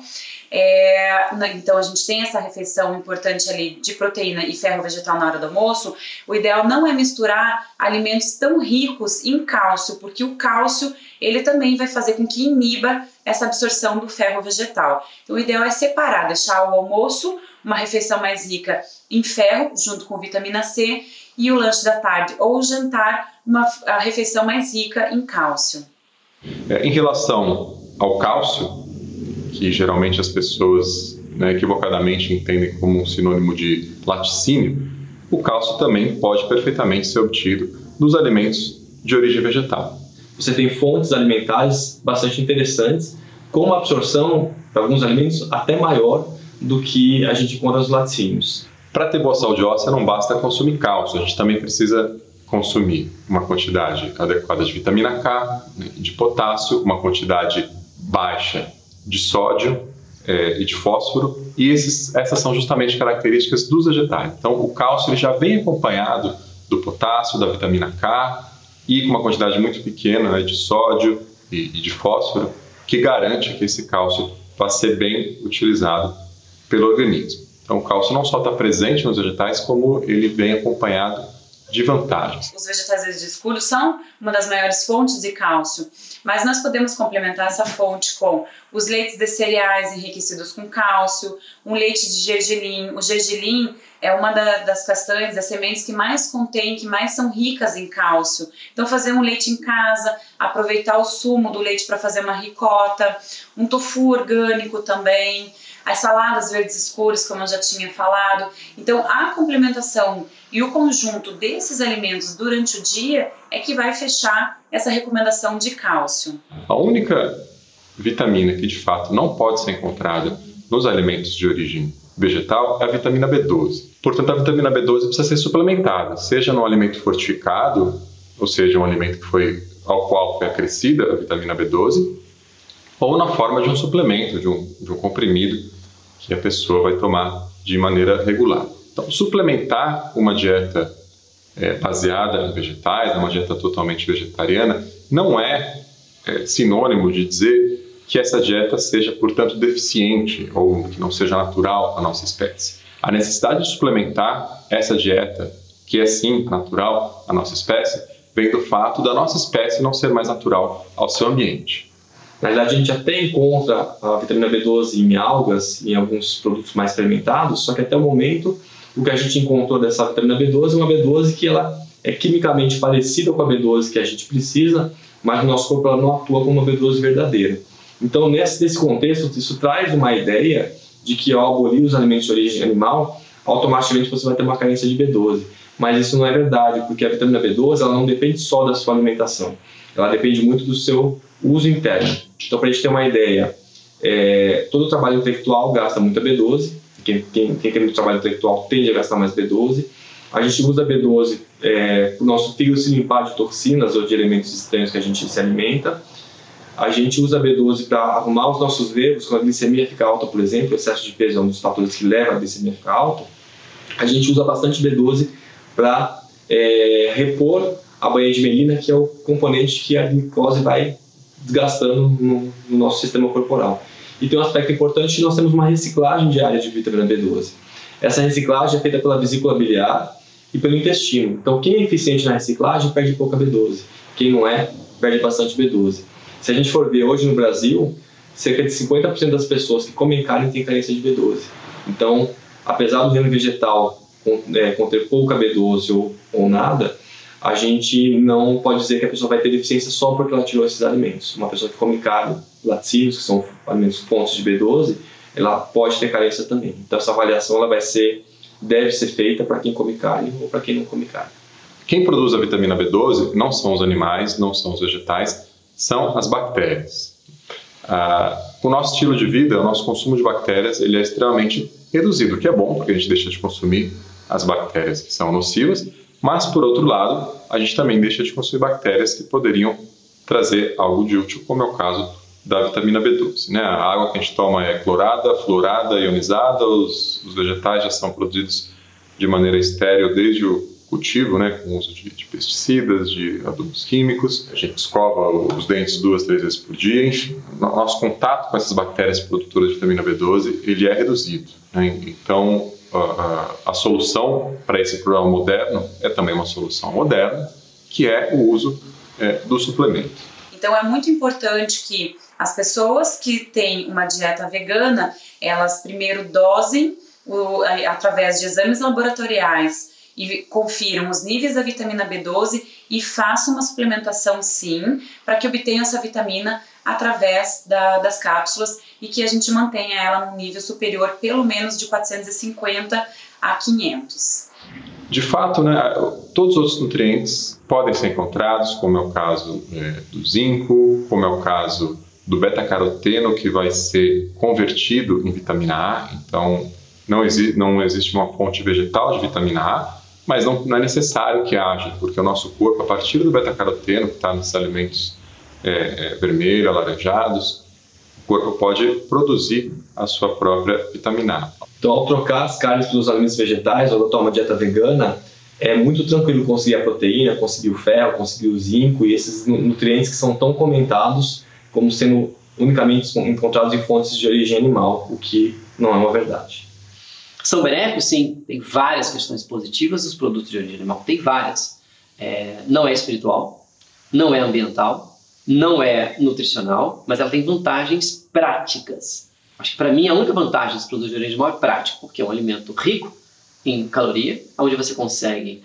Então a gente tem essa refeição importante ali de proteína e ferro vegetal na hora do almoço. O ideal não é misturar alimentos tão ricos em cálcio, porque o cálcio ele também vai fazer com que iniba essa absorção do ferro vegetal. Então o ideal é separar, deixar o almoço, uma refeição mais rica em ferro, junto com vitamina C, e o lanche da tarde ou o jantar, a refeição mais rica em cálcio. Em relação ao cálcio, que geralmente as pessoas equivocadamente entendem como um sinônimo de laticínio, o cálcio também pode perfeitamente ser obtido dos alimentos de origem vegetal. Você tem fontes alimentares bastante interessantes, com uma absorção para alguns alimentos até maior do que a gente encontra nos laticínios. Para ter boa saúde óssea não basta consumir cálcio, a gente também precisa consumir uma quantidade adequada de vitamina K, de potássio, uma quantidade baixa de sódio e de fósforo, e essas são justamente características dos vegetais. Então o cálcio ele já vem acompanhado do potássio, da vitamina K e com uma quantidade muito pequena de sódio e de fósforo, que garante que esse cálcio vai ser bem utilizado pelo organismo. Então o cálcio não só está presente nos vegetais, como ele vem acompanhado de vantagens. Os vegetais verdes escuros são uma das maiores fontes de cálcio, mas nós podemos complementar essa fonte com os leites de cereais enriquecidos com cálcio, um leite de gergelim. O gergelim é uma das castanhas, das sementes que mais contém, que mais são ricas em cálcio. Então fazer um leite em casa, aproveitar o sumo do leite para fazer uma ricota, um tofu orgânico também, as saladas verdes escuras, como eu já tinha falado. Então a complementação e o conjunto desses alimentos durante o dia é que vai fechar essa recomendação de cálcio. A única vitamina que de fato não pode ser encontrada nos alimentos de origem vegetal é a vitamina B12. Portanto, a vitamina B12 precisa ser suplementada, seja num alimento fortificado, ou seja, um alimento ao qual foi acrescida a vitamina B12, ou na forma de um suplemento, de um comprimido que a pessoa vai tomar de maneira regular. Então, suplementar uma dieta baseada em vegetais, uma dieta totalmente vegetariana, não é sinônimo de dizer que essa dieta seja, portanto, deficiente ou que não seja natural à nossa espécie. A necessidade de suplementar essa dieta, que é sim natural à nossa espécie, vem do fato da nossa espécie não ser mais natural ao seu ambiente. Na verdade, a gente até encontra a vitamina B12 em algas, em alguns produtos mais fermentados, só que até o momento, o que a gente encontrou dessa vitamina B12 é uma B12 que ela é quimicamente parecida com a B12 que a gente precisa, mas no nosso corpo ela não atua como uma B12 verdadeira. Então, nesse contexto, isso traz uma ideia de que ao abolir os alimentos de origem animal, automaticamente você vai ter uma carência de B12. Mas isso não é verdade, porque a vitamina B12 ela não depende só da sua alimentação, ela depende muito do seu uso interno. Então, para a gente ter uma ideia, todo o trabalho intelectual gasta muita B12, quem tem muito trabalho intelectual tende a gastar mais B12. A gente usa B12 para o nosso fígado se limpar de toxinas ou de elementos estranhos que a gente se alimenta. A gente usa B12 para arrumar os nossos nervos, quando a glicemia fica alta, por exemplo, o excesso de peso é um dos fatores que leva a glicemia a ficar alta. A gente usa bastante B12 para repor a banha de melina, que é o componente que a glicose vai desgastando no nosso sistema corporal. E tem um aspecto importante que nós temos uma reciclagem diária de vitamina B12. Essa reciclagem é feita pela vesícula biliar e pelo intestino. Então, quem é eficiente na reciclagem perde pouca B12. Quem não é, perde bastante B12. Se a gente for ver hoje no Brasil, cerca de 50% das pessoas que comem carne têm carência de B12. Então, apesar do reino vegetal conter pouca B12 ou nada, a gente não pode dizer que a pessoa vai ter deficiência só porque ela tirou esses alimentos. Uma pessoa que come carne, laticínios, que são alimentos fontes de B12, ela pode ter carência também. Então essa avaliação ela deve ser feita para quem come carne ou para quem não come carne. Quem produz a vitamina B12 não são os animais, não são os vegetais, são as bactérias. O nosso estilo de vida, o nosso consumo de bactérias, ele é extremamente reduzido, o que é bom, porque a gente deixa de consumir as bactérias que são nocivas, mas, por outro lado, a gente também deixa de consumir bactérias que poderiam trazer algo de útil, como é o caso da vitamina B12. Né? A água que a gente toma é clorada, fluorada, ionizada, os vegetais já são produzidos de maneira estéril desde o cultivo, né? Com o uso de pesticidas, de adubos químicos. A gente escova os dentes 2, 3 vezes por dia. Enfim, nosso contato com essas bactérias produtoras de vitamina B12 ele é reduzido. Né? Então, a solução para esse problema moderno é também uma solução moderna, que é o uso do suplemento. Então é muito importante que as pessoas que têm uma dieta vegana, elas primeiro dosem através de exames laboratoriais e confiram os níveis da vitamina B12 e façam uma suplementação sim, para que obtenham essa vitamina através das cápsulas e que a gente mantenha ela num nível superior pelo menos de 450 a 500. De fato, né, todos os outros nutrientes podem ser encontrados, como é o caso do zinco, como é o caso do beta-caroteno, que vai ser convertido em vitamina A. Então, não existe uma fonte vegetal de vitamina A, mas não é necessário que haja, porque o nosso corpo, a partir do beta-caroteno, que está nesses alimentos vermelhos, alaranjados, o corpo pode produzir a sua própria vitamina A. Então, ao trocar as carnes pelos alimentos vegetais, ou adotar uma dieta vegana, é muito tranquilo conseguir a proteína, conseguir o ferro, conseguir o zinco e esses nutrientes que são tão comentados como sendo unicamente encontrados em fontes de origem animal, o que não é uma verdade. São benéficos? Sim. Tem várias questões positivas dos produtos de origem animal. Tem várias. Não é espiritual, não é ambiental, não é nutricional, mas ela tem vantagens práticas. Acho que para mim a única vantagem dos produtos de origem animal é prático, porque é um alimento rico em caloria, onde você consegue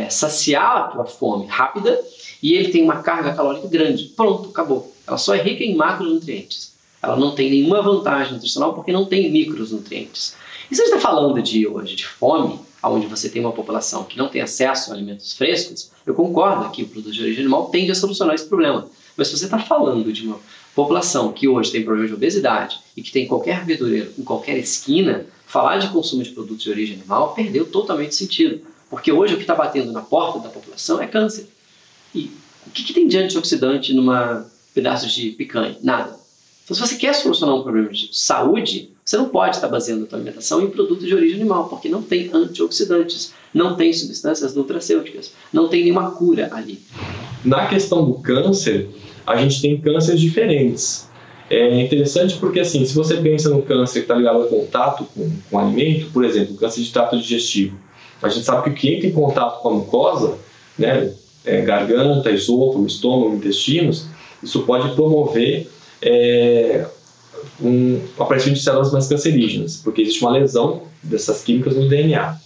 saciar a tua fome rápida e ele tem uma carga calórica grande. Pronto, acabou. Ela só é rica em macronutrientes. Ela não tem nenhuma vantagem nutricional porque não tem micronutrientes. E se a gente está falando hoje de fome, onde você tem uma população que não tem acesso a alimentos frescos, eu concordo que o produto de origem animal tende a solucionar esse problema. Mas se você está falando de uma população que hoje tem problema de obesidade e que tem qualquer verdureiro em qualquer esquina, falar de consumo de produtos de origem animal perdeu totalmente sentido. Porque hoje o que está batendo na porta da população é câncer. E o que tem de antioxidante numa pedaço de picanha? Nada. Então, se você quer solucionar um problema de saúde, você não pode estar baseando a sua alimentação em produtos de origem animal, porque não tem antioxidantes, não tem substâncias nutracêuticas, não tem nenhuma cura ali. Na questão do câncer, a gente tem cânceres diferentes. É interessante porque, assim, se você pensa no câncer que está ligado ao contato com o alimento, por exemplo, o câncer de trato digestivo, a gente sabe que quem entra em contato com a mucosa, né, garganta, esôfago, estômago, intestinos, isso pode promover um aparecimento de células mais cancerígenas, porque existe uma lesão dessas químicas no DNA.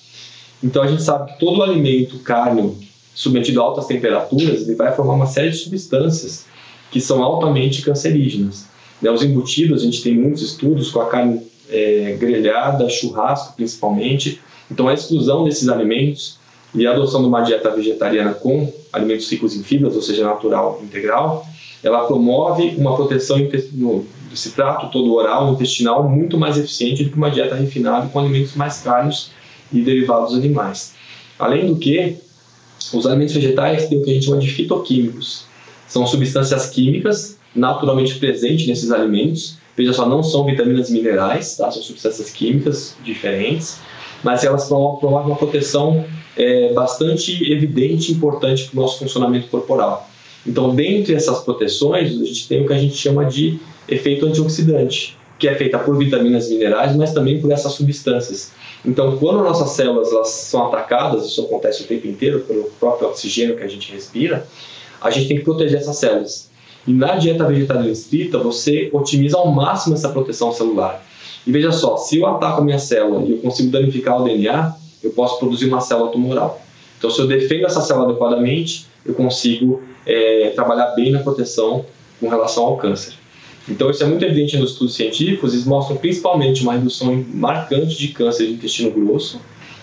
Então a gente sabe que todo alimento cárneo submetido a altas temperaturas, ele vai formar uma série de substâncias que são altamente cancerígenas. Os embutidos, a gente tem muitos estudos com a carne grelhada, churrasco principalmente. Então a exclusão desses alimentos e a adoção de uma dieta vegetariana com alimentos ricos em fibras, ou seja, natural, integral, ela promove uma proteção desse trato todo oral, intestinal, muito mais eficiente do que uma dieta refinada com alimentos mais caros e derivados animais. Além do que, os alimentos vegetais têm o que a gente chama de fitoquímicos. São substâncias químicas naturalmente presentes nesses alimentos. Veja só, não são vitaminas e minerais, tá? São substâncias químicas diferentes, mas elas promovem uma proteção bastante evidente e importante para o nosso funcionamento corporal. Então, dentre essas proteções, a gente tem o que a gente chama de efeito antioxidante, que é feita por vitaminas e minerais, mas também por essas substâncias. Então, quando nossas células elas são atacadas, isso acontece o tempo inteiro pelo próprio oxigênio que a gente respira, a gente tem que proteger essas células. E na dieta vegetariana estrita, você otimiza ao máximo essa proteção celular. E veja só, se eu ataco a minha célula e eu consigo danificar o DNA, eu posso produzir uma célula tumoral. Então, se eu defendo essa célula adequadamente, eu consigo trabalhar bem na proteção com relação ao câncer. Então, isso é muito evidente nos estudos científicos. Eles mostram principalmente uma redução marcante de câncer de intestino grosso,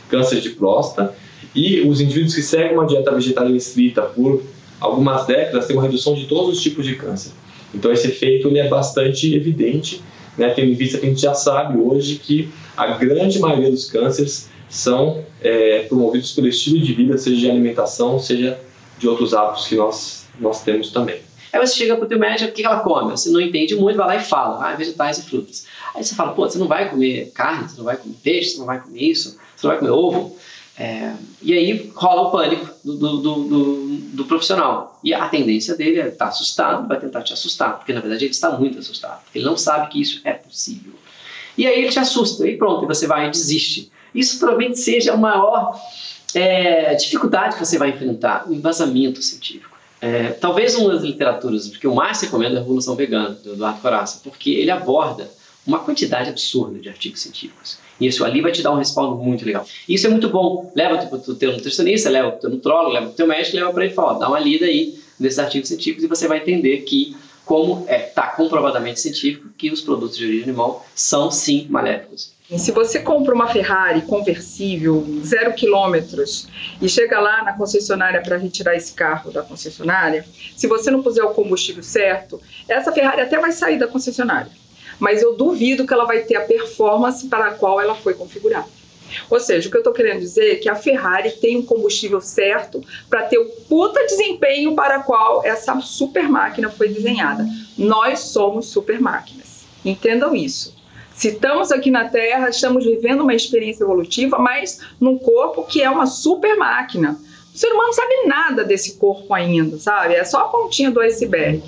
câncer de próstata, e os indivíduos que seguem uma dieta vegetariana estrita por algumas décadas têm uma redução de todos os tipos de câncer. Então, esse efeito ele é bastante evidente, né, tendo em vista que a gente já sabe hoje que a grande maioria dos cânceres são promovidos pelo estilo de vida, seja de alimentação, seja de outros hábitos que nós temos também. Aí você chega para o teu médico, o que ela come? Você não entende muito, vai lá e fala, vegetais e frutas. Aí você fala, você não vai comer carne, você não vai comer peixe, você não vai comer isso, você não vai comer ovo. E aí rola o pânico do profissional. E a tendência dele é estar assustado, vai tentar te assustar, porque na verdade ele está muito assustado, porque ele não sabe que isso é possível. E aí ele te assusta, e pronto, você vai e desiste. Isso provavelmente seja a maior dificuldade que você vai enfrentar, o embasamento científico. Talvez uma das literaturas que eu mais recomendo é a Revolução Vegana, do Eduardo Corazza, porque ele aborda uma quantidade absurda de artigos científicos. E isso ali vai te dar um respaldo muito legal. E isso é muito bom. Leva para o teu nutricionista, leva para o teu nutrólogo, leva para o teu médico, leva para ele e fala, dá uma lida aí nesses artigos científicos e você vai entender que como está comprovadamente científico que os produtos de origem animal são sim maléficos. E se você compra uma Ferrari conversível, 0 quilômetros, e chega lá na concessionária para retirar esse carro da concessionária, se você não puser o combustível certo, essa Ferrari até vai sair da concessionária. Mas eu duvido que ela vai ter a performance para a qual ela foi configurada. Ou seja, o que eu estou querendo dizer é que a Ferrari tem um combustível certo para ter o puta desempenho para o qual essa super máquina foi desenhada. Nós somos super máquinas. Entendam isso. Se estamos aqui na Terra, estamos vivendo uma experiência evolutiva, mas num corpo que é uma super máquina. O ser humano não sabe nada desse corpo ainda, sabe? É só a pontinha do iceberg.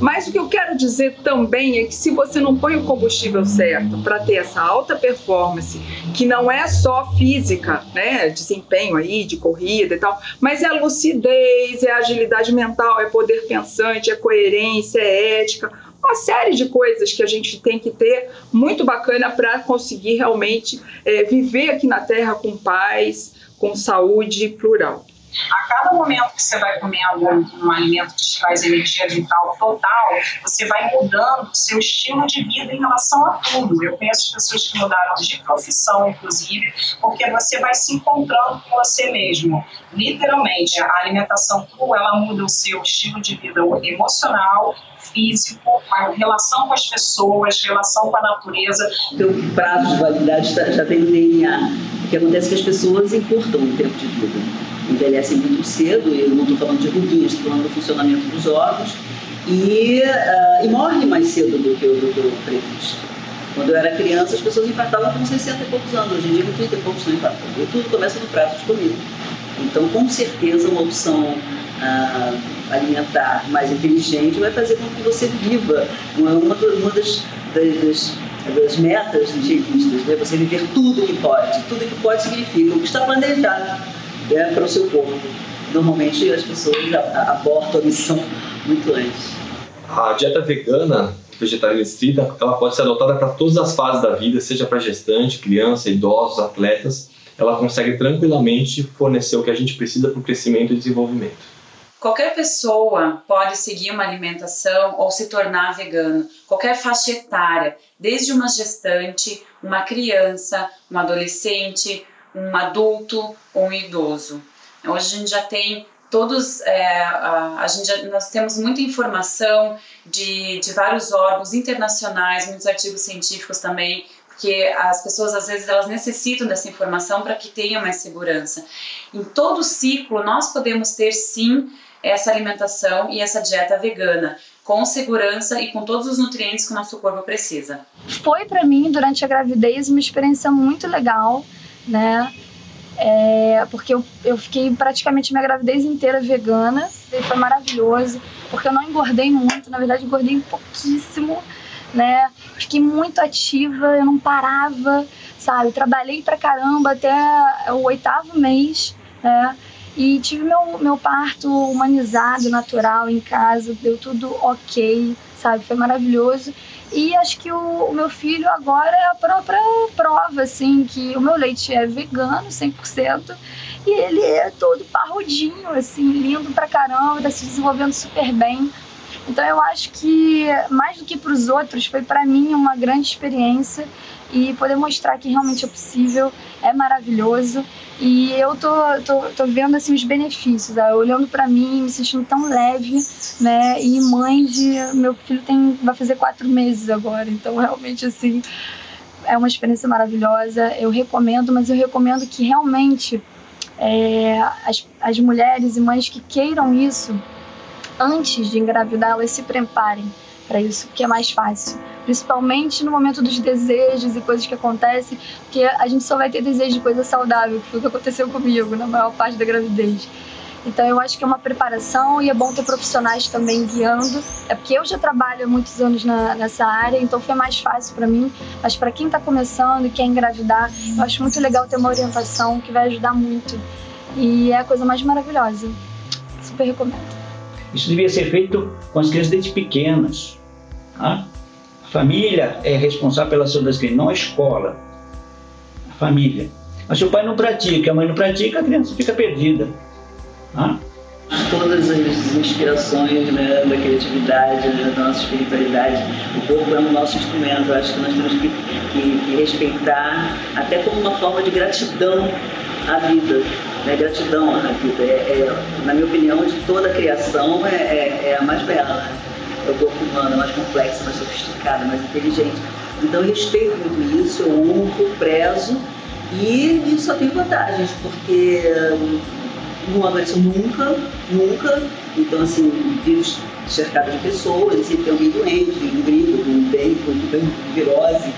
Mas o que eu quero dizer também é que se você não põe o combustível certo para ter essa alta performance, que não é só física, né? Desempenho aí de corrida e tal, mas é lucidez, é agilidade mental, é poder pensante, é coerência, é ética, uma série de coisas que a gente tem que ter muito bacana para conseguir realmente viver aqui na Terra com paz, com saúde plural. A cada momento que você vai comendo um alimento que te traz energia vital total, você vai mudando o seu estilo de vida em relação a tudo. Eu conheço pessoas que mudaram de profissão, inclusive, porque você vai se encontrando com você mesmo. Literalmente, a alimentação crua, ela muda o seu estilo de vida emocional, físico, a relação com as pessoas, relação com a natureza. O prazo de validade já tem no DNA. O que acontece é que as pessoas encurtam o tempo de vida. Envelhecem muito cedo, e eu não estou falando de ruguinhos, estou falando do funcionamento dos órgãos, e morrem mais cedo do que o previsto. Quando eu era criança, as pessoas infartavam com 60 e poucos anos, hoje em dia com 30 e poucos estão infartando. E tudo começa no prato de comida. Então, com certeza, uma opção alimentar mais inteligente vai fazer com que você viva uma das metas higienistas, né? Você viver tudo que pode. Tudo que pode significa o que está planejado para o seu corpo. Normalmente as pessoas abortam a missão muito antes. A dieta vegana vegetariana estrita, ela pode ser adotada para todas as fases da vida, seja para gestante, criança, idosos, atletas. Ela consegue tranquilamente fornecer o que a gente precisa para o crescimento e desenvolvimento. Qualquer pessoa pode seguir uma alimentação ou se tornar vegano, qualquer faixa etária, desde uma gestante, uma criança, um adolescente, um adulto ou um idoso. Hoje a gente já tem todos, nós temos muita informação de vários órgãos internacionais, muitos artigos científicos também, porque as pessoas às vezes elas necessitam dessa informação para que tenham mais segurança. Em todo o ciclo nós podemos ter sim essa alimentação e essa dieta vegana, com segurança e com todos os nutrientes que o nosso corpo precisa. Foi para mim, durante a gravidez, uma experiência muito legal, né? Porque eu fiquei praticamente minha gravidez inteira vegana e foi maravilhoso, porque eu não engordei muito, na verdade engordei pouquíssimo, né? Fiquei muito ativa, eu não parava, sabe? Trabalhei pra caramba até o 8º mês, né? E tive meu parto humanizado, natural, em casa, deu tudo ok, sabe? Foi maravilhoso. E acho que o meu filho agora é a própria prova, assim, que o meu leite é vegano, 100%, e ele é todo parrudinho, assim, lindo pra caramba, tá se desenvolvendo super bem. Então eu acho que, mais do que pros outros, foi pra mim uma grande experiência, e poder mostrar que realmente é possível, é maravilhoso. E eu tô vendo assim os benefícios, olhando pra mim, me sentindo tão leve, né? E mãe de... Meu filho vai fazer 4 meses agora, então realmente assim, é uma experiência maravilhosa. Eu recomendo, mas eu recomendo que realmente as mulheres e mães que queiram isso, antes de engravidar, elas se preparem para isso, porque é mais fácil. Principalmente no momento dos desejos e coisas que acontecem, porque a gente só vai ter desejo de coisa saudável, que foi o que aconteceu comigo na maior parte da gravidez. Então eu acho que é uma preparação e é bom ter profissionais também guiando. É porque eu já trabalho há muitos anos nessa área, então foi mais fácil para mim. Mas para quem está começando e quer engravidar, eu acho muito legal ter uma orientação que vai ajudar muito. E é a coisa mais maravilhosa. Super recomendo. Isso devia ser feito com as crianças desde pequenas. Tá? A família é responsável pela saúde das crianças, não a escola. A família. Mas se o pai não pratica, a mãe não pratica, a criança fica perdida. Tá? Todas as inspirações, né, da criatividade, da nossa espiritualidade, o corpo é o nosso instrumento. Eu acho que nós temos que respeitar, até como uma forma de gratidão à vida. Né, gratidão à vida. Na minha opinião, de toda a criação, é a mais bela. É o corpo humano, é mais complexo, mais sofisticado, mais inteligente. Então eu respeito muito isso, eu honro, prezo e só tem vantagens, porque não adoece nunca. Então assim, vivo cercado de pessoas, e sempre tem alguém doente, com gripe, com virose,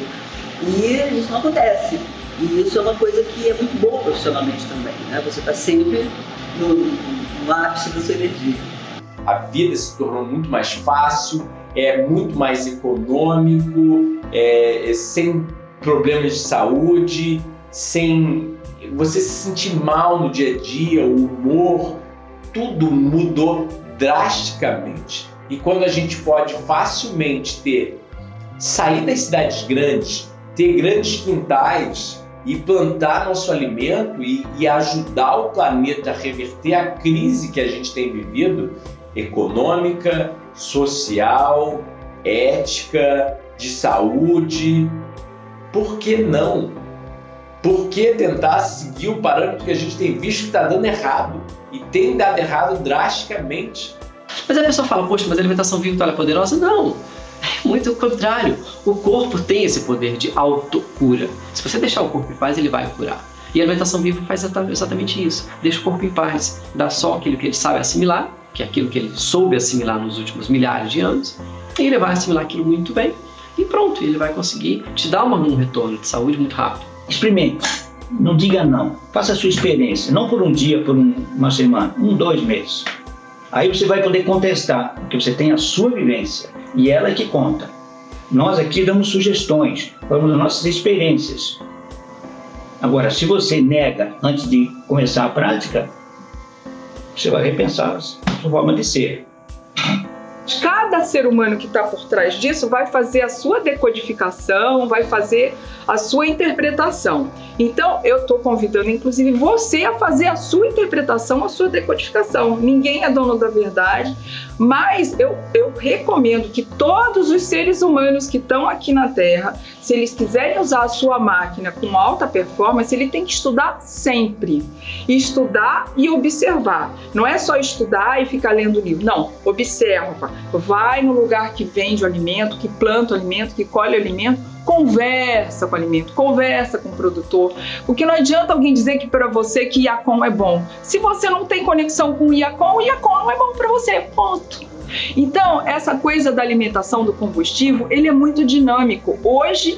e isso não acontece. E isso é uma coisa que é muito boa profissionalmente também, né? Você está sempre no ápice da sua energia. A vida se tornou muito mais fácil, é muito mais econômico, sem problemas de saúde, sem você se sentir mal no dia a dia, o humor, tudo mudou drasticamente. E quando a gente pode facilmente sair das cidades grandes, ter grandes quintais e plantar nosso alimento e ajudar o planeta a reverter a crise que a gente tem vivido, econômica, social, ética, de saúde. Por que não? Por que tentar seguir o parâmetro que a gente tem visto que está dando errado? E tem dado errado drasticamente. Mas a pessoa fala, poxa, mas a alimentação viva é poderosa? Não, muito ao contrário. O corpo tem esse poder de autocura. Se você deixar o corpo em paz, ele vai curar. E a alimentação viva faz exatamente isso. Deixa o corpo em paz, dá só aquilo que ele sabe assimilar, que é aquilo que ele soube assimilar nos últimos milhares de anos, e ele vai assimilar aquilo muito bem, e pronto, ele vai conseguir te dar um retorno de saúde muito rápido. Experimente, não diga não, faça a sua experiência, não por um dia, por uma semana, 2 meses. Aí você vai poder contestar, porque você tem a sua vivência, e ela é que conta. Nós aqui damos sugestões, falamos das nossas experiências. Agora, se você nega antes de começar a prática, você vai repensar a sua forma de ser. Cada ser humano que está por trás disso vai fazer a sua decodificação, vai fazer a sua interpretação. Então, eu estou convidando, inclusive, você a fazer a sua interpretação, a sua decodificação. Ninguém é dono da verdade, mas eu recomendo que todos os seres humanos que estão aqui na Terra, se eles quiserem usar a sua máquina com alta performance, ele tem que estudar sempre. Estudar e observar. Não é só estudar e ficar lendo livro. Não, observa. Vai no lugar que vende o alimento, que planta o alimento, que colhe o alimento, conversa com o alimento, conversa com o produtor. Porque não adianta alguém dizer que para você que Iacon é bom. Se você não tem conexão com o Iacon não é bom para você, ponto. Então, essa coisa da alimentação do combustível, ele é muito dinâmico. Hoje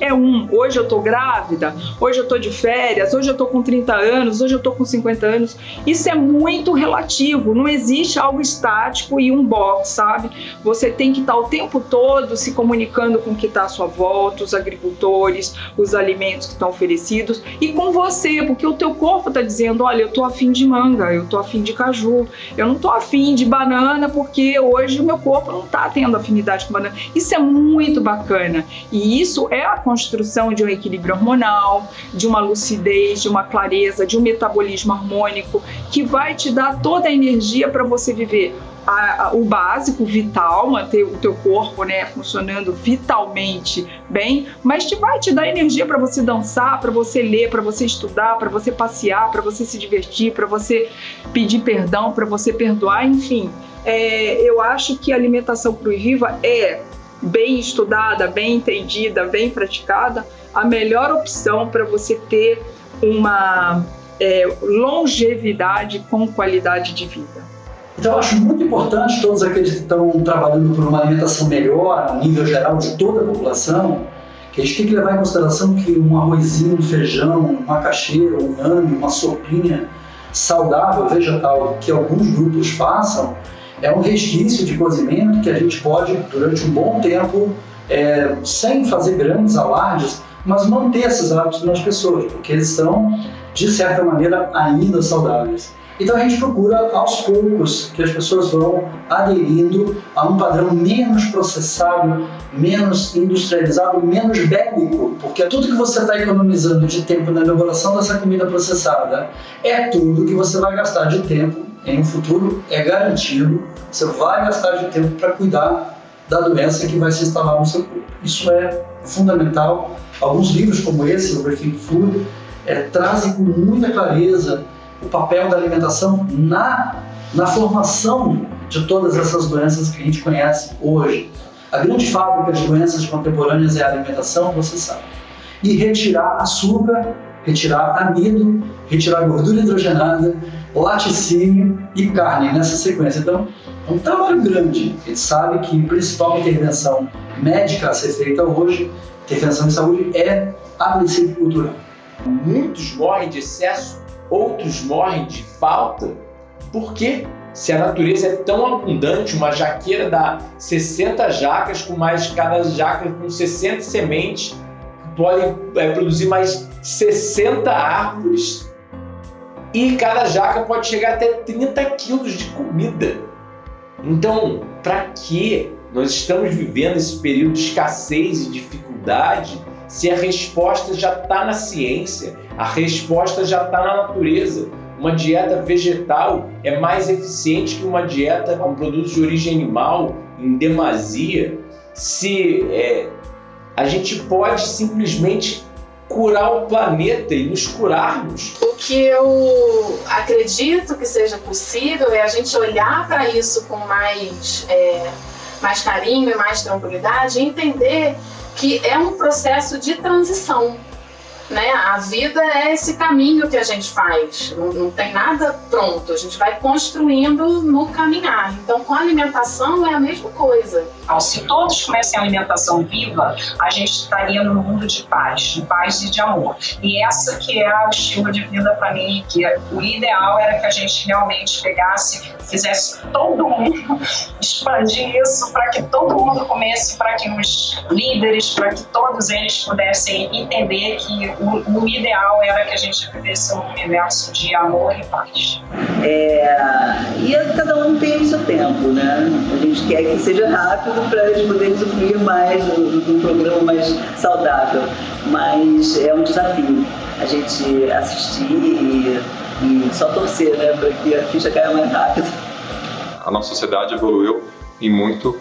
hoje eu estou grávida, hoje eu estou de férias, hoje eu estou com 30 anos, hoje eu estou com 50 anos. Isso é muito relativo, não existe algo estático e um box, sabe? Você tem que estar o tempo todo se comunicando com o que está à sua volta, os agricultores, os alimentos que estão oferecidos e com você, porque o teu corpo está dizendo, olha, eu estou afim de manga, eu estou afim de caju, eu não estou afim de banana porque hoje o meu corpo não está tendo afinidade com banana. Isso é muito bacana e isso é a construção de um equilíbrio hormonal, de uma lucidez, de uma clareza, de um metabolismo harmônico que vai te dar toda a energia para você viver o básico, vital, manter o teu corpo, né, funcionando vitalmente bem, mas vai te dar energia para você dançar, para você ler, para você estudar, para você passear, para você se divertir, para você pedir perdão, para você perdoar, enfim. Eu acho que a alimentação crua e viva é bem estudada, bem entendida, bem praticada, a melhor opção para você ter uma longevidade com qualidade de vida. Então eu acho muito importante todos aqueles que estão trabalhando por uma alimentação melhor, a nível geral de toda a população, que a gente tem que levar em consideração que um arrozinho, um feijão, um macaxeira, um inhame, uma sopinha saudável, vegetal, que alguns grupos façam, é um resquício de cozimento que a gente pode, durante um bom tempo, sem fazer grandes alardes, mas manter esses hábitos nas pessoas, porque eles são, de certa maneira, ainda saudáveis. Então a gente procura, aos poucos, que as pessoas vão aderindo a um padrão menos processado, menos industrializado, menos bélico, porque tudo que você está economizando de tempo na elaboração dessa comida processada é tudo que você vai gastar de tempo em um futuro, é garantido, você vai gastar de tempo para cuidar da doença que vai se instalar no seu corpo. Isso é fundamental. Alguns livros como esse, Overthink Food, trazem com muita clareza o papel da alimentação na formação de todas essas doenças que a gente conhece hoje. A grande fábrica de doenças contemporâneas é a alimentação, você sabe. E retirar açúcar, retirar amido, retirar gordura hidrogenada, laticínio e carne nessa sequência. Então, é um trabalho grande. A gente sabe que a principal intervenção médica a ser feita hoje, intervenção em saúde, é a princípio cultural. Muitos morrem de excesso, outros morrem de falta. Por quê? Se a natureza é tão abundante, uma jaqueira dá 60 jacas, com mais cada jaca com 60 sementes, podem produzir mais 60 árvores, e cada jaca pode chegar até 30 quilos de comida. Então, para que nós estamos vivendo esse período de escassez e dificuldade, se a resposta já está na ciência, a resposta já está na natureza? Uma dieta vegetal é mais eficiente que uma dieta com produtos de origem animal em demasia. Se a gente pode simplesmente curar o planeta e nos curarmos. O que eu acredito que seja possível é a gente olhar para isso com mais carinho e mais tranquilidade e entender que é um processo de transição, né? A vida é esse caminho que a gente faz, não tem nada pronto, a gente vai construindo no caminhar. Então, com a alimentação é a mesma coisa. Se todos tivessem alimentação viva, a gente estaria num mundo de paz e de amor. E essa que é o estilo de vida para mim, que o ideal era que a gente realmente pegasse, fizesse todo mundo expandir isso, para que todo mundo comece, para que os líderes, para que todos eles pudessem entender que o ideal era que a gente vivesse um universo de amor e paz. E cada um tem o seu tempo, né? A gente quer que seja rápido para eles poderem usufruir mais de um programa mais saudável, mas é um desafio a gente assistir e só torcer, né, para que a ficha caia mais rápido. A nossa sociedade evoluiu em muito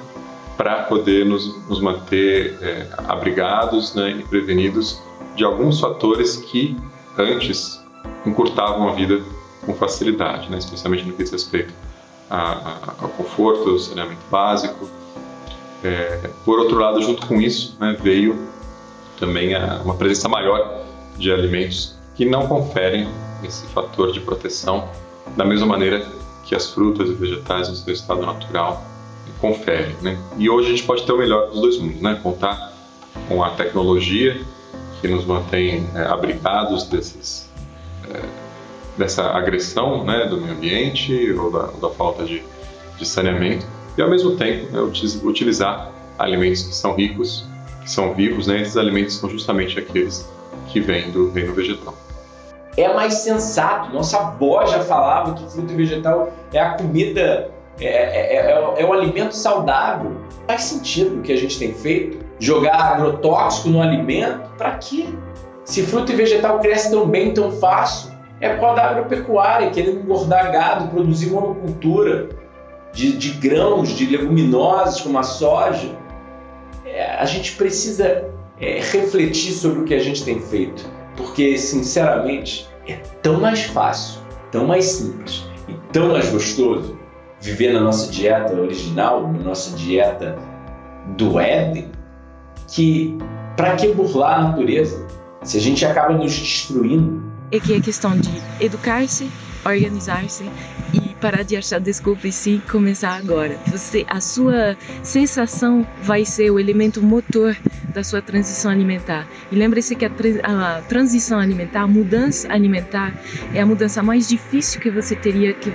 para poder nos manter abrigados, né, e prevenidos de alguns fatores que antes encurtavam a vida com facilidade, né, especialmente no que diz respeito ao conforto, ao saneamento básico. Por outro lado, junto com isso, né, veio também uma presença maior de alimentos que não conferem esse fator de proteção da mesma maneira que as frutas e vegetais no seu estado natural conferem, né? E hoje a gente pode ter o melhor dos dois mundos, né? Contar com a tecnologia que nos mantém abrigados dessa agressão, né, do meio ambiente ou da falta de saneamento, e ao mesmo tempo, né, utilizar alimentos que são ricos, que são vivos, né? Esses alimentos são justamente aqueles que vêm do reino vegetal. É mais sensato. Nossa avó já falava que fruta e vegetal é a comida, é o alimento saudável. Faz sentido o que a gente tem feito? Jogar agrotóxico no alimento? Para quê? Se fruta e vegetal cresce tão bem, tão fácil, é por causa da agropecuária, querendo engordar gado, produzir monocultura de grãos, de leguminosas como a soja. A gente precisa refletir sobre o que a gente tem feito, porque, sinceramente, é tão mais fácil, tão mais simples e tão mais gostoso viver na nossa dieta original, na nossa dieta do Éden, que para que burlar a natureza se a gente acaba nos destruindo? É que é questão de educar-se, organizar-se e parar de achar desculpa e sim começar agora. A sua sensação vai ser o elemento motor da sua transição alimentar. E lembre-se que a transição alimentar, a mudança alimentar é a mudança mais difícil que você teria que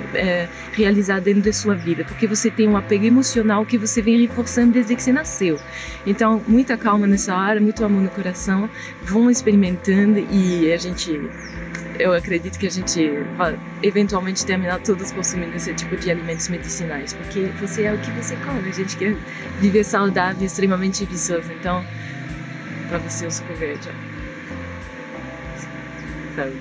realizar dentro da sua vida, porque você tem um apego emocional que você vem reforçando desde que você nasceu. Então, muita calma nessa hora, muito amor no coração, vão experimentando e eu acredito que a gente vai eventualmente terminar todos consumindo esse tipo de alimentos medicinais, porque você é o que você come, a gente quer viver saudável, extremamente viçoso, então, para você o suco verde. Saúde.